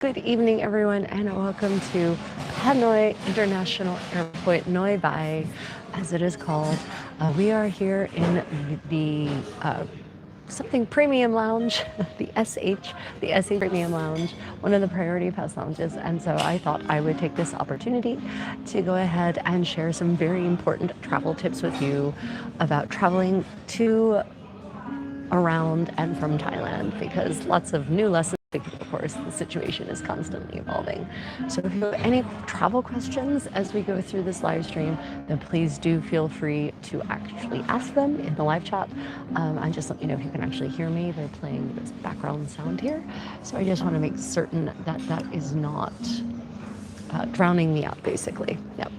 Good evening, everyone, and welcome to Hanoi International Airport, Noi Bai, as it is called. We are here in the something premium lounge, the SH Premium Lounge, one of the Priority Pass lounges. And so I thought I would take this opportunity to go ahead and share some very important travel tips with you about traveling to, around, and from Thailand, because lots of new lessons. Of course, the situation is constantly evolving. So if you have any travel questions as we go through this live stream, then please do feel free to actually ask them in the live chat. And just let me know if you can actually hear me. They're playing this background sound here. So I just want to make certain that that is not drowning me out, basically. Yep.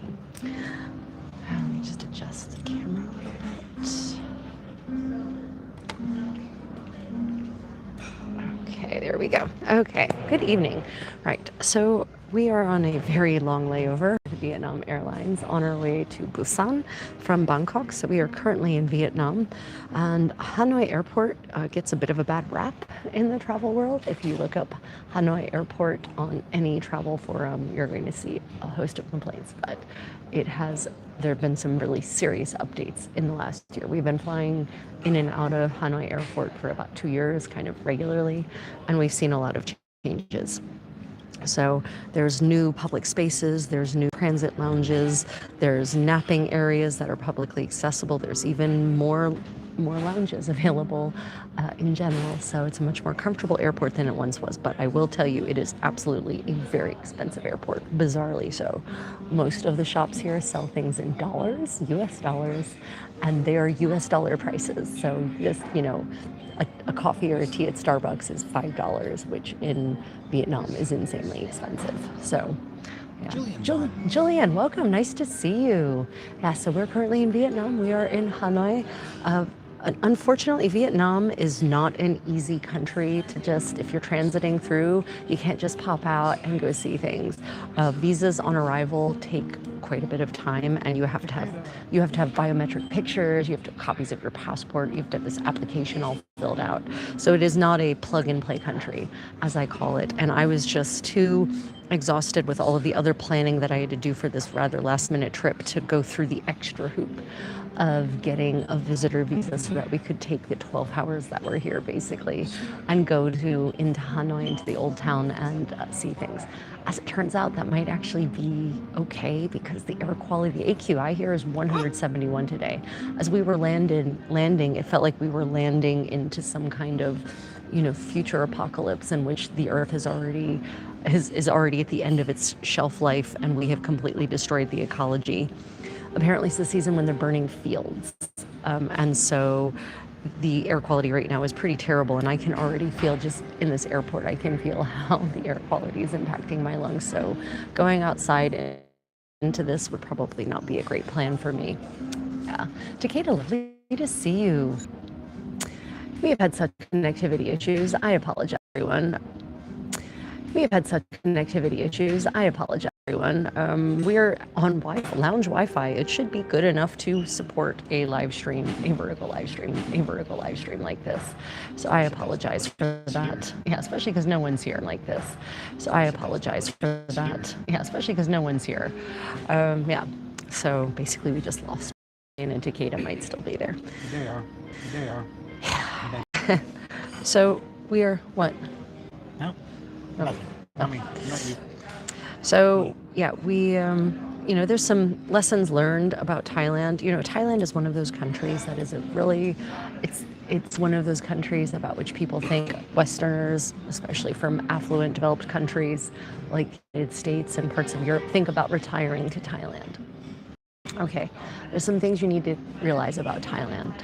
Let me just adjust the camera a little bit. Okay, there we go. Okay, good evening. Right, so we are on a very long layover with Vietnam Airlines on our way to Busan from Bangkok. So we are currently in Vietnam, and Hanoi Airport gets a bit of a bad rap in the travel world. If you look up Hanoi Airport on any travel forum, you're going to see a host of complaints, but there have been some really serious updates in the last year. We've been flying in and out of Hanoi Airport for about 2 years, kind of regularly, and we've seen a lot of changes. So there's new public spaces, there's new transit lounges, there's napping areas that are publicly accessible, there's even more lounges available in general. So it's a much more comfortable airport than it once was. But I will tell you, it is absolutely a very expensive airport, bizarrely so. Most of the shops here sell things in dollars, US dollars, and they are US dollar prices. So just, a coffee or a tea at Starbucks is $5, which in Vietnam is insanely expensive. So yeah. Julian, welcome. Nice to see you. Yeah, so we're currently in Vietnam. We are in Hanoi. Unfortunately, Vietnam is not an easy country to just, if you're transiting through, you can't just pop out and go see things. Visas on arrival take quite a bit of time, and you have to have biometric pictures, you have to have copies of your passport, you have to have this application all filled out. So it is not a plug-and-play country, as I call it. And I was just too exhausted with all of the other planning that I had to do for this rather last-minute trip to go through the extra hoop of getting a visitor visa so that we could take the 12 hours that we're here, basically, and go into Hanoi, into the old town, and see things. As it turns out, that might actually be okay, because the air quality, the AQI here is 171 today. As we were landing, it felt like we were landing into some kind of, future apocalypse in which the Earth is already at the end of its shelf life, and we have completely destroyed the ecology. Apparently it's the season when they're burning fields, and so the air quality right now is pretty terrible, and I can already feel, just in this airport, I can feel how the air quality is impacting my lungs. So going outside into this would probably not be a great plan for me. Yeah. Takeda, lovely to see you. We have had such connectivity issues. I apologize, everyone. We have had such connectivity issues. I apologize, everyone. We're on lounge Wi-Fi. It should be good enough to support a vertical live stream like this. So I apologize for that. Yeah, especially because no one's here like this. So I apologize for that. Yeah, especially because no one's here. Yeah. So basically, we just lost, and Takeda might still be there. They are. So we are what? No. Oh. I mean, not you. So yeah, we there's some lessons learned about Thailand. Thailand is one of those countries that is it's one of those countries about which people think, Westerners, especially from affluent developed countries like the United States and parts of Europe, think about retiring to Thailand. Okay, there's some things you need to realize about Thailand.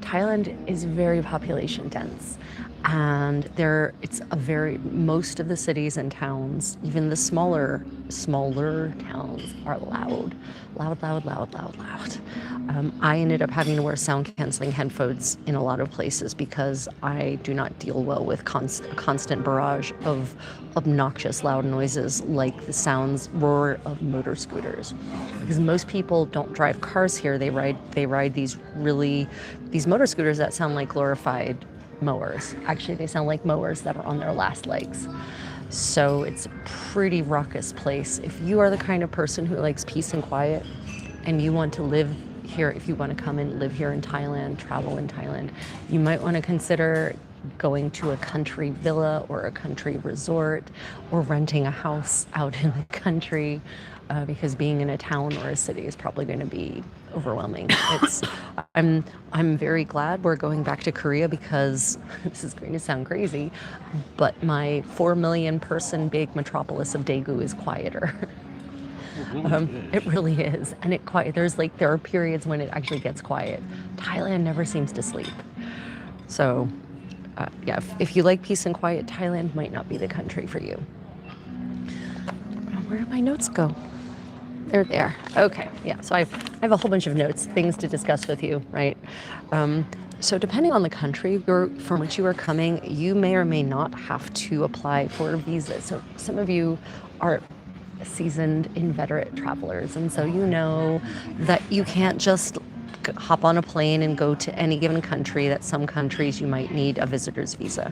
Thailand is very population dense, And it's a very, most of the cities and towns, even the smaller towns, are loud, loud, loud, loud, loud, loud. I ended up having to wear sound canceling headphones in a lot of places because I do not deal well with constant barrage of obnoxious loud noises like the roar of motor scooters. Because most people don't drive cars here, they ride these motor scooters that sound like glorified mowers. Actually, they sound like mowers that are on their last legs. So it's a pretty raucous place. If you are the kind of person who likes peace and quiet and you want to live here, if you want to come and live here in Thailand, travel in Thailand, you might want to consider going to a country villa or a country resort or renting a house out in the country, because being in a town or a city is probably going to be overwhelming. I'm very glad we're going back to Korea because this is going to sound crazy, but my 4 million person big metropolis of Daegu is quieter. It really is, and there are periods when it actually gets quiet. Thailand never seems to sleep. So, yeah, if you like peace and quiet, Thailand might not be the country for you. Where did my notes go? They're there. Okay, yeah. So I have a whole bunch of notes, things to discuss with you, right? So depending on the country from which you are coming, you may or may not have to apply for a visa. So some of you are seasoned, inveterate travelers, and so you know that you can't just hop on a plane and go to any given country, that some countries you might need a visitor's visa.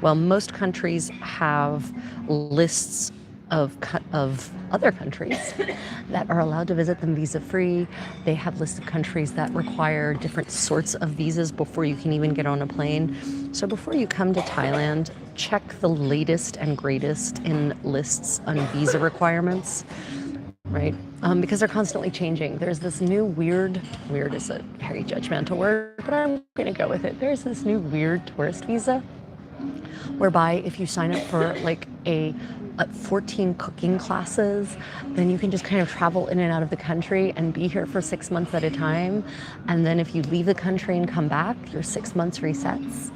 Well, most countries have lists of other countries that are allowed to visit them visa-free. They have lists of countries that require different sorts of visas before you can even get on a plane. So before you come to Thailand, check the latest and greatest in lists on visa requirements, right? Because they're constantly changing. There's this new weird is a very judgmental word, but I'm going to go with it. There's this new weird tourist visa whereby if you sign up for like a 14 cooking classes, then you can just kind of travel in and out of the country and be here for 6 months at a time. And then if you leave the country and come back, your 6 months resets.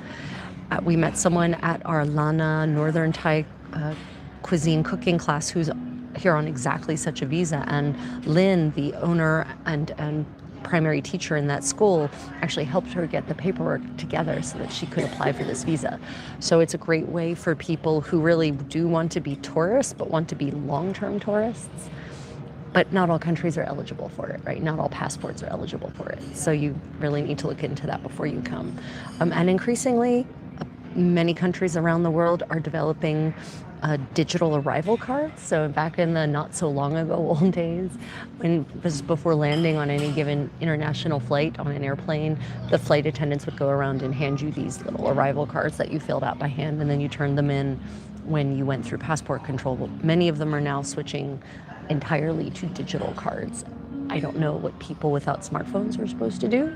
We met someone at our Lana Northern Thai cuisine cooking class who's here on exactly such a visa. And Lynn, the owner and primary teacher in that school, actually helped her get the paperwork together so that she could apply for this visa. So it's a great way for people who really do want to be tourists but want to be long-term tourists. But not all countries are eligible for it, right? Not all passports are eligible for it. So you really need to look into that before you come. And increasingly, many countries around the world are developing digital arrival cards. So back in the not so long ago old days, when just before landing on any given international flight on an airplane, the flight attendants would go around and hand you these little arrival cards that you filled out by hand, and then you turned them in when you went through passport control. Well, many of them are now switching entirely to digital cards. I don't know what people without smartphones are supposed to do.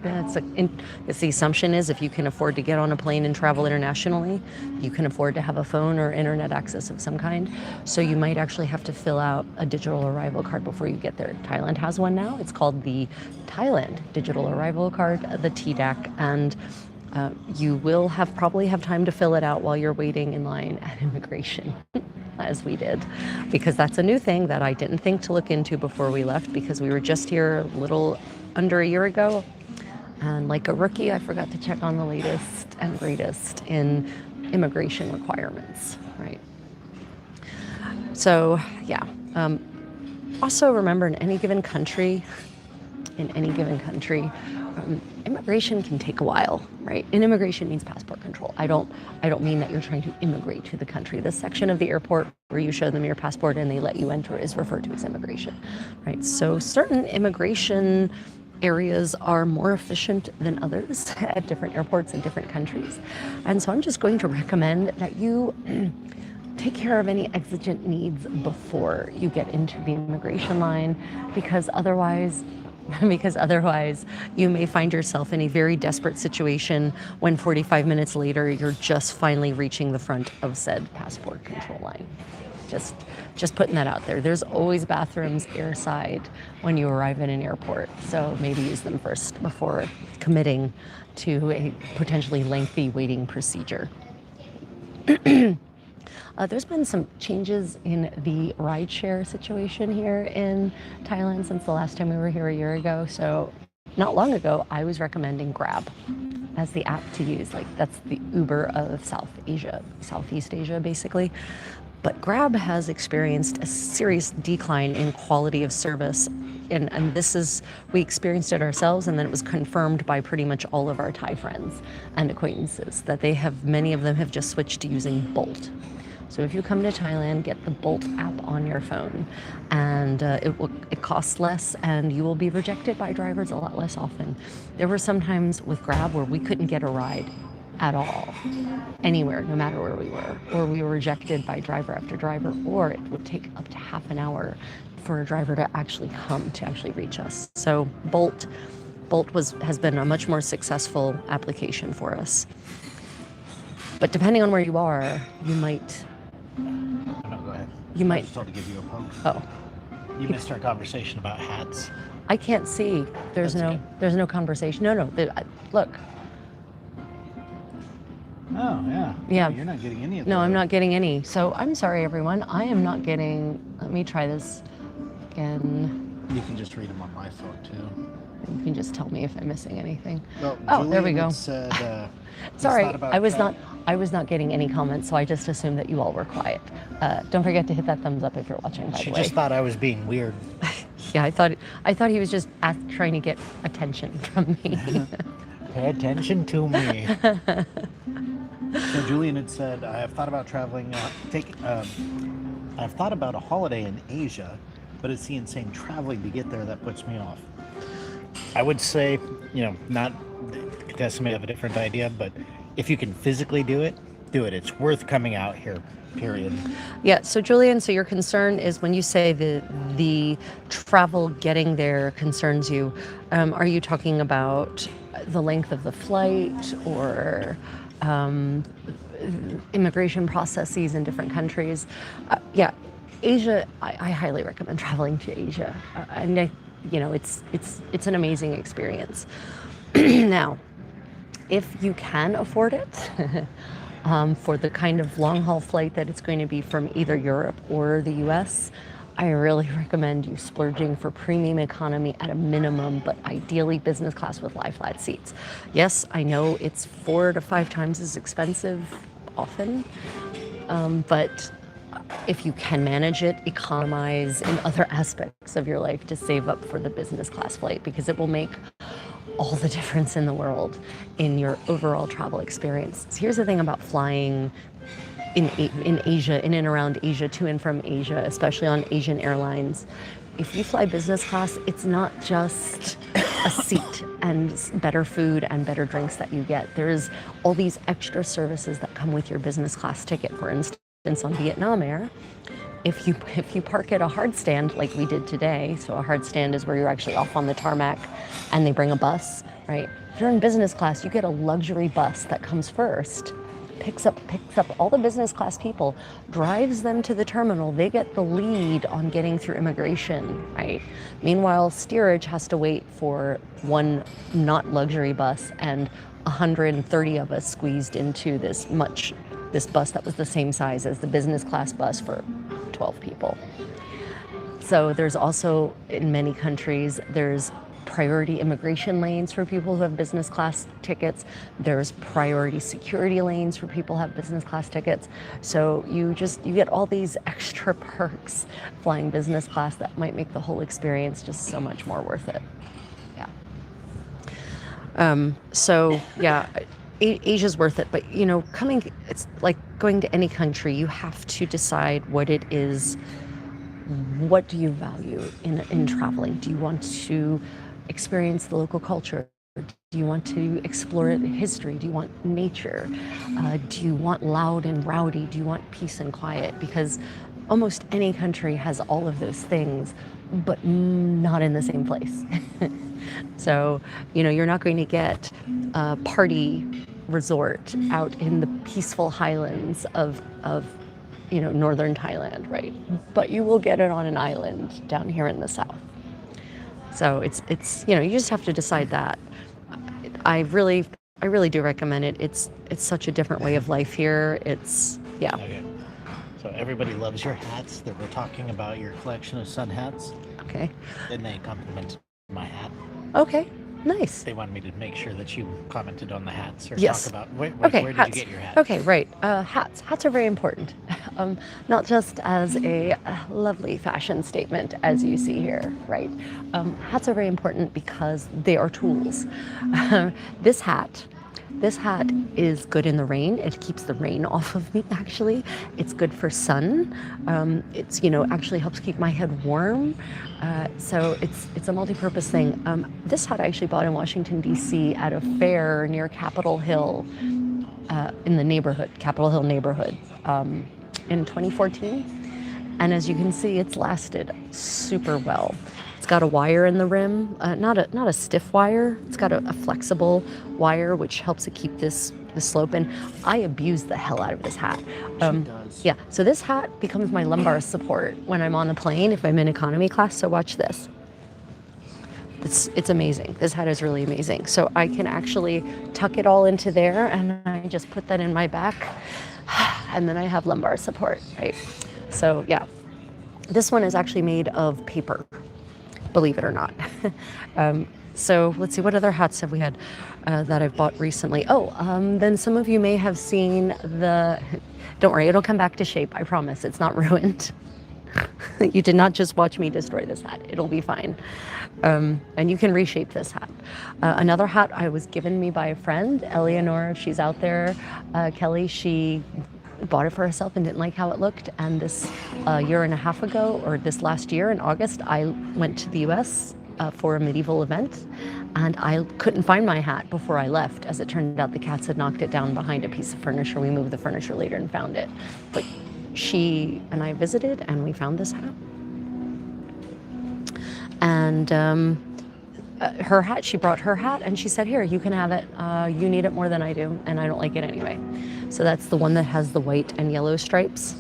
It's the assumption is if you can afford to get on a plane and travel internationally, you can afford to have a phone or internet access of some kind. So you might actually have to fill out a digital arrival card before you get there. Thailand has one now. It's called the Thailand Digital Arrival Card, the TDAC, and you will probably have time to fill it out while you're waiting in line at immigration, as we did, because that's a new thing that I didn't think to look into before we left, because we were just here a little under a year ago. And like a rookie, I forgot to check on the latest and greatest in immigration requirements, right? So, yeah. Also remember, in any given country, immigration can take a while, right? And immigration means passport control. I don't mean that you're trying to immigrate to the country. The section of the airport where you show them your passport and they let you enter is referred to as immigration, right? So certain immigration areas are more efficient than others at different airports in different countries. And so I'm just going to recommend that you take care of any exigent needs before you get into the immigration line, because otherwise you may find yourself in a very desperate situation when 45 minutes later you're just finally reaching the front of said passport control line. Just just putting that out there. There's always bathrooms airside when you arrive in an airport, so maybe use them first before committing to a potentially lengthy waiting procedure. There's been some changes in the rideshare situation here in Thailand since the last time we were here a year ago. So, not long ago, I was recommending Grab as the app to use. Like, that's the Uber of South Asia, Southeast Asia, basically. But Grab has experienced a serious decline in quality of service. And this is, we experienced it ourselves, and then it was confirmed by pretty much all of our Thai friends and acquaintances that many of them have just switched to using Bolt. So if you come to Thailand, get the Bolt app on your phone, and it costs less, and you will be rejected by drivers a lot less often. There were some times with Grab where we couldn't get a ride at all, anywhere, no matter where we were, or we were rejected by driver after driver, or it would take up to half an hour for a driver to actually come to actually reach us. So has been a much more successful application for us. But depending on where you are, you might. No, go ahead. You I might. just told to give you a poke. Oh, You missed our conversation about hats. I can't see. There's That's no conversation. No. Look. Oh, yeah. Yeah. You're not getting any of No, those. I'm not getting any. So I'm sorry, everyone. I am not getting. Let me try this again. You can just read them on my phone, too. You can just tell me if I'm missing anything. Well, Oh, there we Julian go. had said, he's Sorry, thought about I was not getting any comments, so I just assumed that you all were quiet. Don't forget to hit that thumbs up if you're watching, by She the way. just thought I was being weird. Yeah, I thought he was just trying to get attention from me. Pay attention to me. So Julian had said, I have thought about traveling, I've thought about a holiday in Asia, but it's the insane traveling to get there that puts me off. I would say, not, because somebody have a different idea, but if you can physically do it, do it. It's worth coming out here, period. Yeah, so Julian, so your concern is when you say the travel getting there concerns you, are you talking about the length of the flight or immigration processes in different countries? Yeah, Asia, I highly recommend traveling to Asia. And it's an amazing experience. Now, if you can afford it, for the kind of long haul flight that it's going to be from either Europe or the US, I really recommend you splurging for premium economy at a minimum, but ideally business class with lie flat seats. Yes, I know it's 4 to 5 times as expensive often, but if you can manage it, economize in other aspects of your life to save up for the business class flight, because it will make all the difference in the world in your overall travel experience. So here's the thing about flying in Asia, in and around Asia, to and from Asia, especially on Asian airlines. If you fly business class, it's not just a seat and better food and better drinks that you get. There's all these extra services that come with your business class ticket. For instance, on Vietnam Air, if you park at a hard stand like we did today, so a hard stand is where you're actually off on the tarmac and they bring a bus, right? If you're in business class, you get a luxury bus that comes first, picks up all the business class people, drives them to the terminal. They get the lead on getting through immigration, right? Meanwhile, steerage has to wait for one not luxury bus and 130 of us squeezed into this bus that was the same size as the business class bus for 12 people. So there's also, in many countries, there's priority immigration lanes for people who have business class tickets. There's priority security lanes for people who have business class tickets. So you get all these extra perks flying business class that might make the whole experience just so much more worth it. Yeah. Asia's worth it, but it's like going to any country. You have to decide what it is. What do you value in traveling? Do you want to experience the local culture? Do you want to explore history? Do you want nature? Do you want loud and rowdy? Do you want peace and quiet? Because almost any country has all of those things, but not in the same place. So, you're not going to get a party resort out in the peaceful highlands of northern Thailand, right? But you will get it on an island down here in the south. So it's you just have to decide that. I really I really do recommend it. It's such a different way of life here. It's yeah. Okay. So everybody loves your hats. That we're talking about your collection of sun hats. Okay. And they complimented my hat. Okay. Nice. They wanted me to make sure that you commented on the hats or Yes. talk about where Okay, did you get your hat? Okay, right. Hats. Hats are very important. Not just as a lovely fashion statement, as you see here, right? Hats are very important because they are tools. This hat. This hat is good in the rain. It keeps the rain off of me, actually. It's good for sun. It's, actually helps keep my head warm. So it's a multi-purpose thing. This hat I actually bought in Washington, D.C. at a fair near Capitol Hill in the neighborhood, Capitol Hill neighborhood, in 2014. And as you can see, it's lasted super well. It's got a wire in the rim, not a stiff wire. It's got a flexible wire, which helps it keep the slope. And I abuse the hell out of this hat. She does. Yeah, so this hat becomes my lumbar support when I'm on the plane, if I'm in economy class. So watch this. It's amazing. This hat is really amazing. So I can actually tuck it all into there, and I just put that in my back, and then I have lumbar support, right? So yeah, this one is actually made of paper, believe it or not. So let's see, what other hats have we had that I've bought recently? Then some of you may have seen don't worry, it'll come back to shape, I promise, it's not ruined. You did not just watch me destroy this hat, it'll be fine. And you can reshape this hat. Another hat I was given me by a friend, Eleanor, if she's out there, Kelly, she bought it for herself and didn't like how it looked. And this year and a half ago, or this last year in August, I went to the US for a medieval event, and I couldn't find my hat before I left. As it turned out, the cats had knocked it down behind a piece of furniture. We moved the furniture later and found it. But she and I visited, and we found this hat. And her hat, she brought her hat, and she said, here, you can have it. You need it more than I do, and I don't like it anyway. So that's the one that has the white and yellow stripes.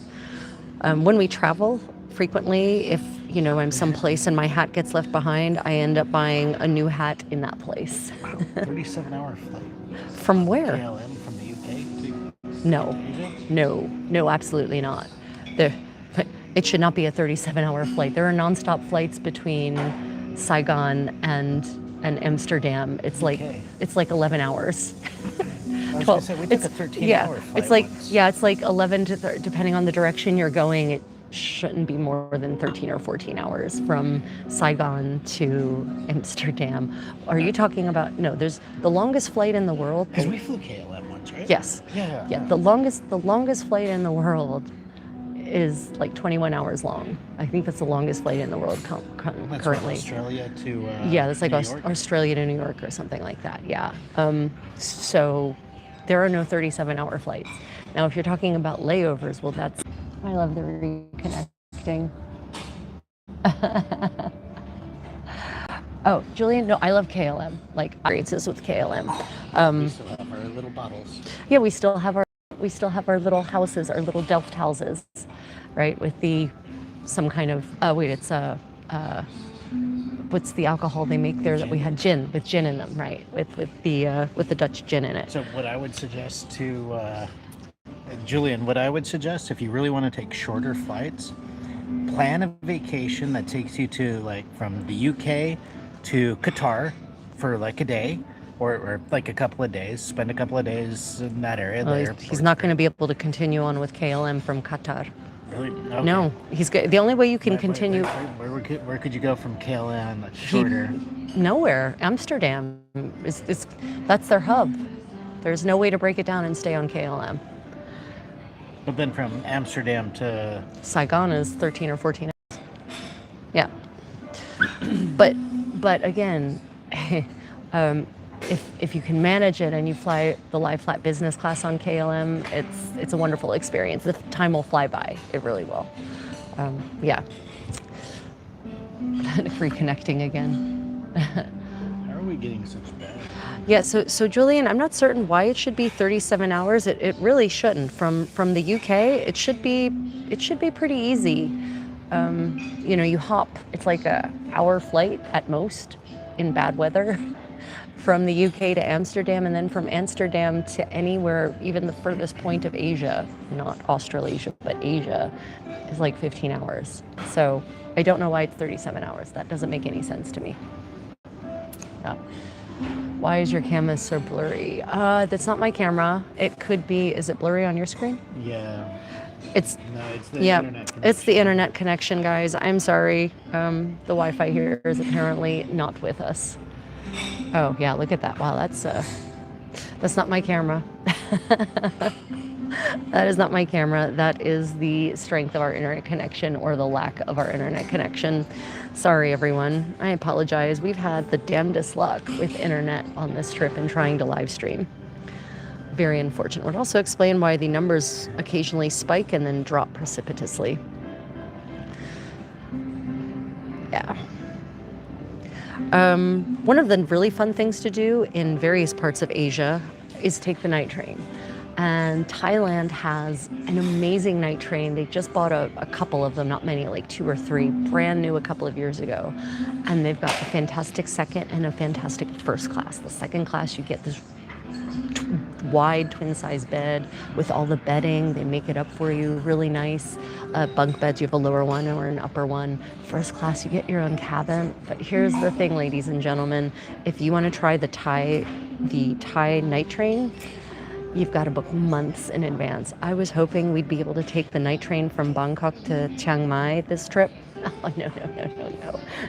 When we travel frequently, if I'm someplace and my hat gets left behind, I end up buying a new hat in that place. Wow, 37-hour flight. From where? KLM from the UK to No, Asia? no, absolutely not. It should not be a 37-hour flight. There are nonstop flights between Saigon and Amsterdam. It's like 11 hours. I was going to say, we took a 13-hour flight It's like 11 to 30, depending on the direction you're going. It shouldn't be more than 13 or 14 hours from Saigon to Amsterdam. Are you talking about, no, there's the longest flight in the world. Because we flew KLM once, right? Yes. Yeah. The longest flight in the world is like 21 hours long. I think that's the longest flight in the world That's currently. From Australia to That's like New York? Australia to New York or something like that. Yeah. So there are no 37-hour flights. Now, if you're talking about layovers, well, I love the reconnecting. Oh, Julian, no, I love KLM. Like, experiences with KLM. We still have our little bottles. Yeah, we still have our little houses, our little Delft houses, right? With some kind of what's the alcohol they make there that we had with gin in them, right? With the Dutch gin in it. So what I would suggest to Julian, if you really want to take shorter flights, plan a vacation that takes you to from the UK to Qatar for a day. Or a couple of days. Spend a couple of days in that area. Well, he's not going to be able to continue on with KLM from Qatar. Really? Okay. No, he's good. The only way you can continue. Where could you go from KLM that's shorter? Nowhere. Amsterdam that's their hub. There's no way to break it down and stay on KLM. But then from Amsterdam to Saigon is 13 or 14 hours. Yeah. But again. If you can manage it and you fly the lie flat business class on KLM, it's a wonderful experience. The time will fly by. It really will. Yeah. Reconnecting again. How are we getting such bad? Yeah, so Julian, I'm not certain why it should be 37 hours. It really shouldn't. From the UK, it should be pretty easy. You hop. It's like a hour flight at most in bad weather from the UK to Amsterdam, and then from Amsterdam to anywhere, even the furthest point of Asia, not Australasia, but Asia, is like 15 hours. So I don't know why it's 37 hours. That doesn't make any sense to me. Yeah. Why is your camera so blurry? That's not my camera. It could be. Is it blurry on your screen? Yeah. It's No, it's the yeah. internet connection. It's the internet connection, guys. I'm sorry. The Wi-Fi here is apparently not with us. Oh yeah, look at that. Wow, that's not my camera. That is not my camera. That is the strength of our internet connection or the lack of our internet connection. Sorry, everyone. I apologize. We've had the damnedest luck with internet on this trip and trying to live stream. Very unfortunate. Would also explain why the numbers occasionally spike and then drop precipitously. Yeah. One of the really fun things to do in various parts of Asia is take the night train. And Thailand has an amazing night train. They just bought a couple of them, not many, like 2 or 3, brand new a couple of years ago. And they've got a fantastic second and a fantastic first class. The second class, you get this wide twin-size bed with all the bedding. They make it up for you, really nice. Bunk beds, you have a lower one or an upper one. First class, you get your own cabin. But here's the thing, ladies and gentlemen, if you want to try the Thai night train, you've got to book months in advance. I was hoping we'd be able to take the night train from Bangkok to Chiang Mai this trip. Oh, no.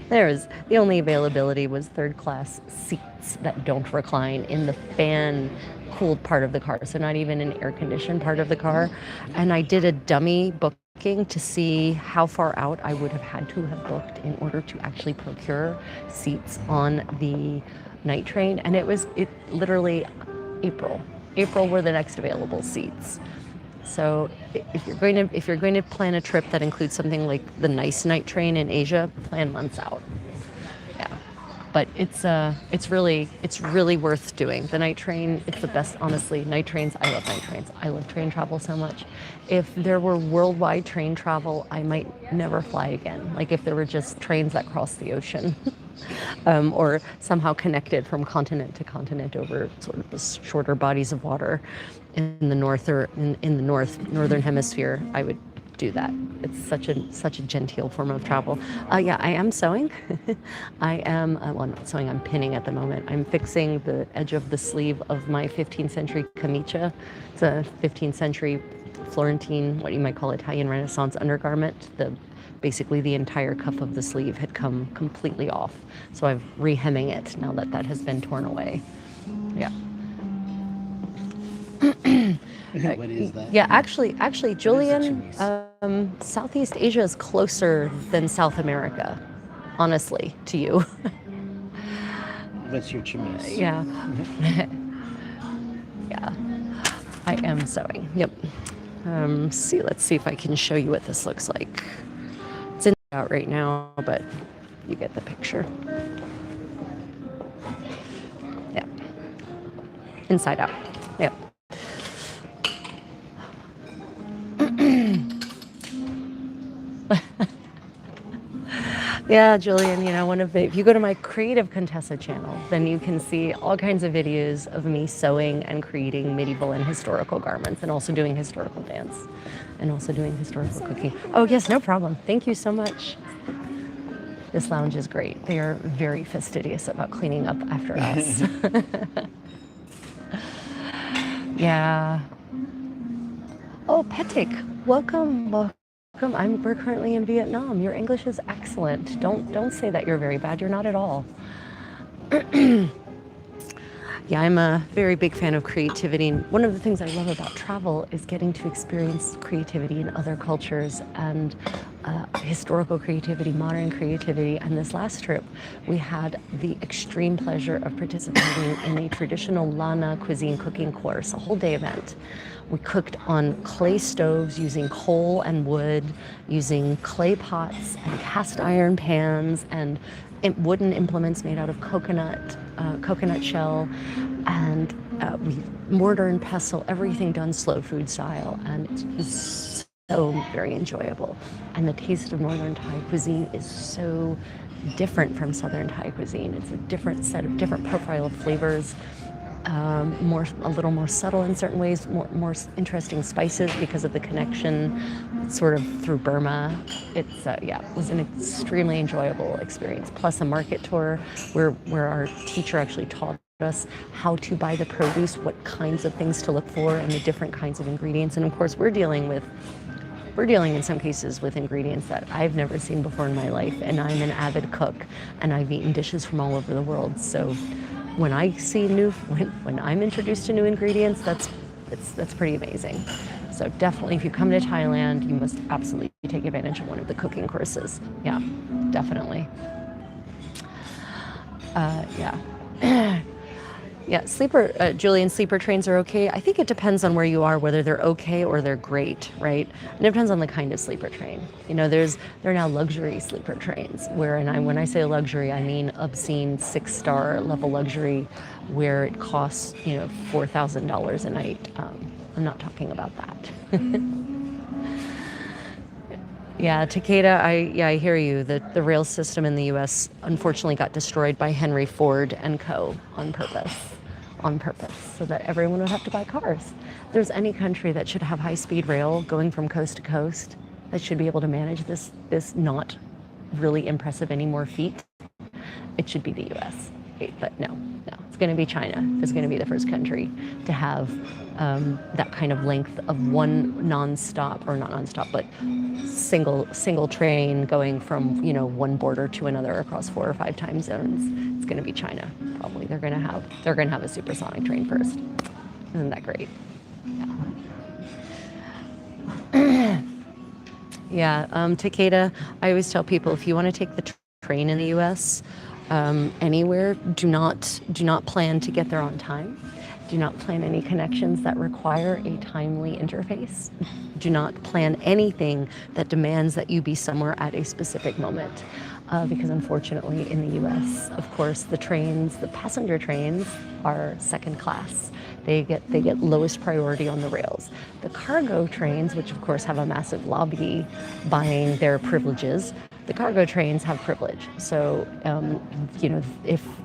The only availability was third class seats that don't recline in the fan cooled part of the car. So not even an air conditioned part of the car. And I did a dummy booking to see how far out I would have had to have booked in order to actually procure seats on the night train. And it literally April were the next available seats. So if you're going to plan a trip that includes something like the nice night train in Asia, plan months out. Yeah, but it's really worth doing. The night train, it's the best. Honestly, night trains. I love night trains. I love train travel so much. If there were worldwide train travel, I might never fly again. Like if there were just trains that cross the ocean. Or somehow connected from continent to continent over sort of the shorter bodies of water in the north or in the northern hemisphere, I would do that. It's such a genteel form of travel. Yeah, I am sewing. I am well, not sewing. I'm pinning at the moment. I'm fixing the edge of the sleeve of my 15th century camicia. It's a 15th century Florentine, what you might call Italian Renaissance undergarment. Basically the entire cuff of the sleeve had come completely off. So I'm rehemming it now that has been torn away. Yeah. What is that? Yeah, actually, Julian, Southeast Asia is closer than South America, honestly, to you. What's your chemise? Yeah. Yeah. I am sewing. Yep. Let's see if I can show you what this looks like. It's in out right now, but you get the picture. Yeah. Inside out. Yep. Yeah, Julian, if you go to my Creative Contessa channel, then you can see all kinds of videos of me sewing and creating medieval and historical garments, and also doing historical dance, and also doing historical cooking. Oh, yes, no problem. Thank you so much. This lounge is great. They are very fastidious about cleaning up after us. Yeah. Oh, Petik, welcome. We're currently in Vietnam. Your English is excellent. Don't say that you're very bad. You're not at all. Yeah, I'm a very big fan of creativity. And one of the things I love about travel is getting to experience creativity in other cultures and historical creativity, modern creativity. And this last trip, we had the extreme pleasure of participating in a traditional Lana cuisine cooking course, a whole day event. We cooked on clay stoves using coal and wood, using clay pots and cast iron pans, and wooden implements made out of coconut shell, and mortar and pestle, everything done slow food style, and it's so very enjoyable. And the taste of northern Thai cuisine is so different from southern Thai cuisine. It's a different profile of flavors, a little more subtle in certain ways, more interesting spices because of the connection sort of through Burma. It was an extremely enjoyable experience. Plus a market tour where our teacher actually taught us how to buy the produce, what kinds of things to look for, and the different kinds of ingredients. And of course, we're dealing in some cases with ingredients that I've never seen before in my life, and I'm an avid cook, and I've eaten dishes from all over the world. So when when I'm introduced to new ingredients, that's pretty amazing. So definitely, if you come to Thailand, you must absolutely take advantage of one of the cooking courses. Yeah, definitely. Yeah. Yeah, Julian, sleeper trains are okay. I think it depends on where you are, whether they're okay or they're great, right? And it depends on the kind of sleeper train. You know, there are now luxury sleeper trains when I say luxury, I mean obscene 6-star level luxury, where it costs, $4,000 a night. I'm not talking about that. Yeah, Takeda, I hear you. The rail system in the U.S. unfortunately got destroyed by Henry Ford and Co. on purpose, so that everyone would have to buy cars. If there's any country that should have high-speed rail going from coast to coast, that should be able to manage this not really impressive anymore feat, it should be the U.S. But no, it's going to be China. It's going to be the first country to have that kind of length of one non-stop, or not non-stop, but single train going from one border to another across 4 or 5 time zones. It's going to be China. Probably they're going to have a supersonic train first. Isn't that great? Yeah. Yeah. Takeda. I always tell people, if you want to take the train in the U.S. Anywhere, do not plan to get there on time. Do not plan any connections that require a timely interface. Do not plan anything that demands that you be somewhere at a specific moment. Because unfortunately in the US, of course, the passenger trains are second class. They get lowest priority on the rails. The cargo trains, which of course have a massive lobby buying their privileges, the cargo trains have privilege. So,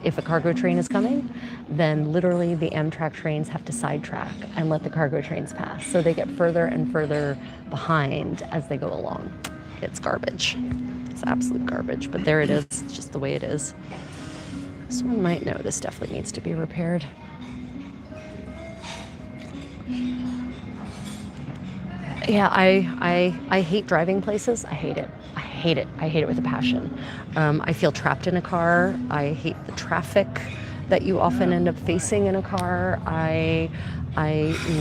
if a cargo train is coming, then literally the Amtrak trains have to sidetrack and let the cargo trains pass. So they get further and further behind as they go along. It's garbage. It's absolute garbage. But there it is. It's just the way it is. Someone might know this definitely needs to be repaired. Yeah, I hate driving places. I hate it. I hate it with a passion. I feel trapped in a car. I hate the traffic that you often end up facing in a car. I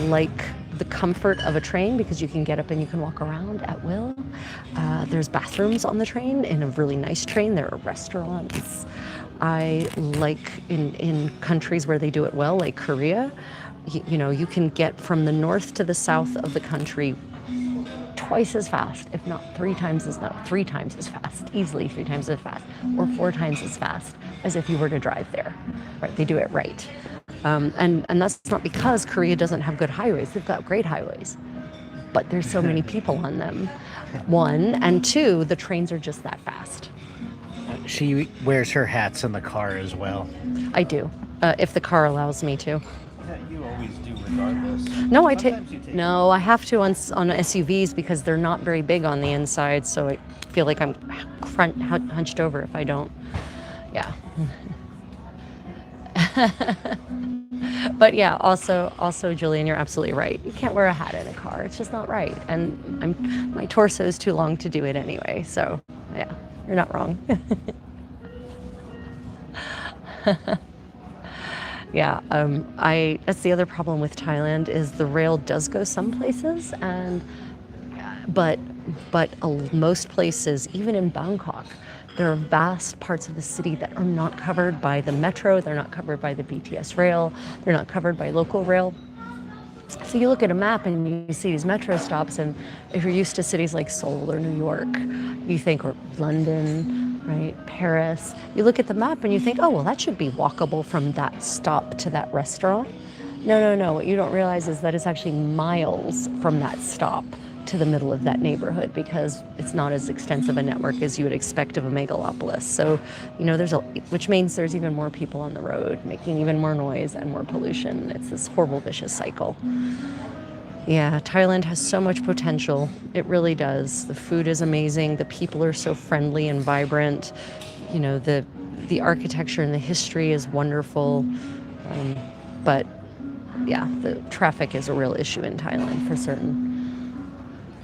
like the comfort of a train because you can get up and you can walk around at will. There's bathrooms on the train. In a really nice train, there are restaurants. I like in countries where they do it well, like Korea, you can get from the north to the south of the country twice as fast, if not 3 times as fast, easily 3 times as fast, or 4 times as fast as if you were to drive there. Right? They do it right. And that's not because Korea doesn't have good highways. They've got great highways, but there's so many people on them. 1, and 2, the trains are just that fast. She wears her hats in the car as well. I do, if the car allows me to. Yeah, you always do, regardless. No, I have to on SUVs because they're not very big on the inside, so I feel like I'm hunched over if I don't. Yeah. But yeah, also, Julian, you're absolutely right. You can't wear a hat in a car. It's just not right. And my torso is too long to do it anyway. So yeah, you're not wrong. Yeah, that's the other problem with Thailand is the rail does go some places, but most places, even in Bangkok, there are vast parts of the city that are not covered by the metro, they're not covered by the BTS rail, they're not covered by local rail. So you look at a map and you see these metro stops, and if you're used to cities like Seoul or New York, you think, or London, right? Paris. You look at the map and you think, oh, well, that should be walkable from that stop to that restaurant. No, no, no. What you don't realize is that it's actually miles from that stop to the middle of that neighborhood because it's not as extensive a network as you would expect of a megalopolis. So, which means there's even more people on the road making even more noise and more pollution. It's this horrible, vicious cycle. Yeah, Thailand has so much potential. It really does. The food is amazing. The people are so friendly and vibrant. The architecture and the history is wonderful. But yeah, the traffic is a real issue in Thailand for certain.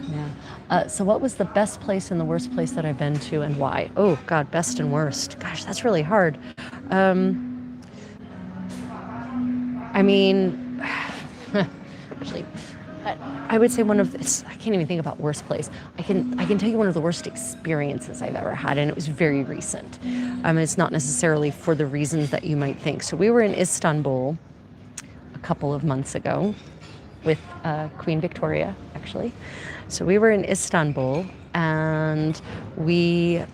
Yeah. So what was the best place and the worst place that I've been to and why? Oh, God, best and worst. Gosh, that's really hard. I mean, actually, I would say I can't even think about worst place. I can tell you one of the worst experiences I've ever had, and it was very recent. It's not necessarily for the reasons that you might think. So we were in Istanbul a couple of months ago with Queen Victoria, actually. So we were in Istanbul, and the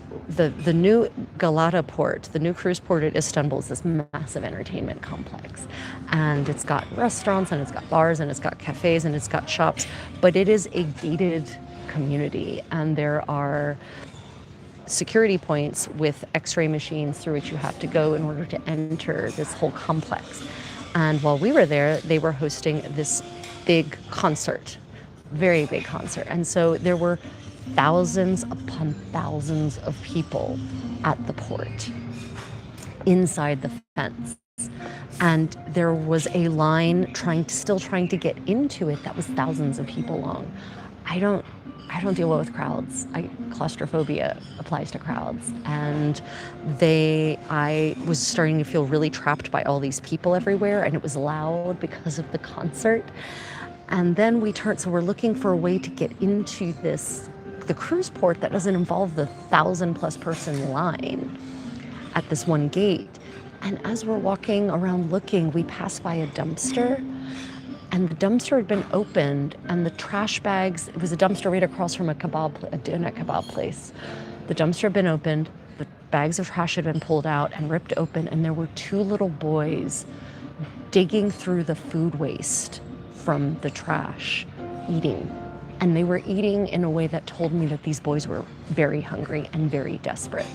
new Galata port, the new cruise port at Istanbul, is this massive entertainment complex. And it's got restaurants, and it's got bars, and it's got cafes, and it's got shops. But it is a gated community, and there are security points with x-ray machines through which you have to go in order to enter this whole complex. And while we were there, they were hosting this big concert, very big concert. And so there were thousands upon thousands of people at the port inside the fence. And there was a line still trying to get into it that was thousands of people long. I don't deal well with crowds. Claustrophobia applies to crowds. And I was starting to feel really trapped by all these people everywhere, and it was loud because of the concert. And then so we're looking for a way to get into the cruise port that doesn't involve the 1,000+ person line at this one gate. And as we're walking around looking, we pass by a dumpster, and the dumpster had been opened, and the trash bags, it was a dumpster right across from a dinner kebab place. The dumpster had been opened, the bags of trash had been pulled out and ripped open, and there were 2 little boys digging through the food waste from the trash, eating. And they were eating in a way that told me that these boys were very hungry and very desperate.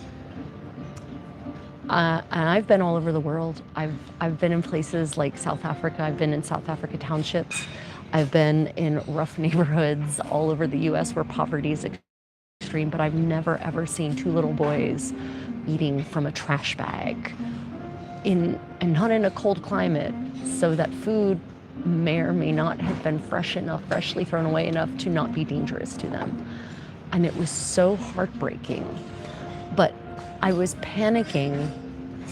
And I've been all over the world. I've been in places like South Africa. I've been in South Africa townships. I've been in rough neighborhoods all over the U.S. where poverty is extreme, but I've never ever seen 2 little boys eating from a trash bag and not in a cold climate, so that food may or may not have been freshly thrown away enough to not be dangerous to them. And it was so heartbreaking. But I was panicking.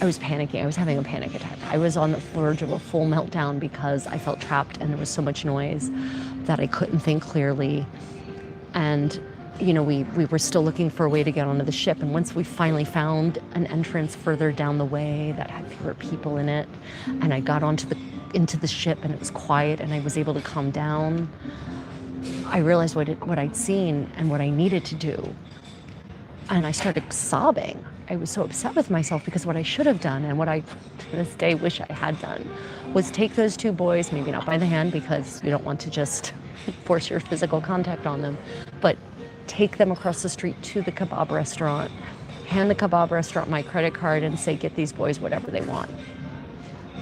I was having a panic attack. I was on the verge of a full meltdown because I felt trapped and there was so much noise that I couldn't think clearly. And we were still looking for a way to get onto the ship. And once we finally found an entrance further down the way that had fewer people in it, and I got into the ship, and it was quiet, and I was able to calm down, I realized what I'd seen and what I needed to do. And I started sobbing. I was so upset with myself because what I should have done, and what I to this day wish I had done, was take those 2 boys, maybe not by the hand because you don't want to just force your physical contact on them, but take them across the street to the kebab restaurant, hand the kebab restaurant my credit card, and say, get these boys whatever they want.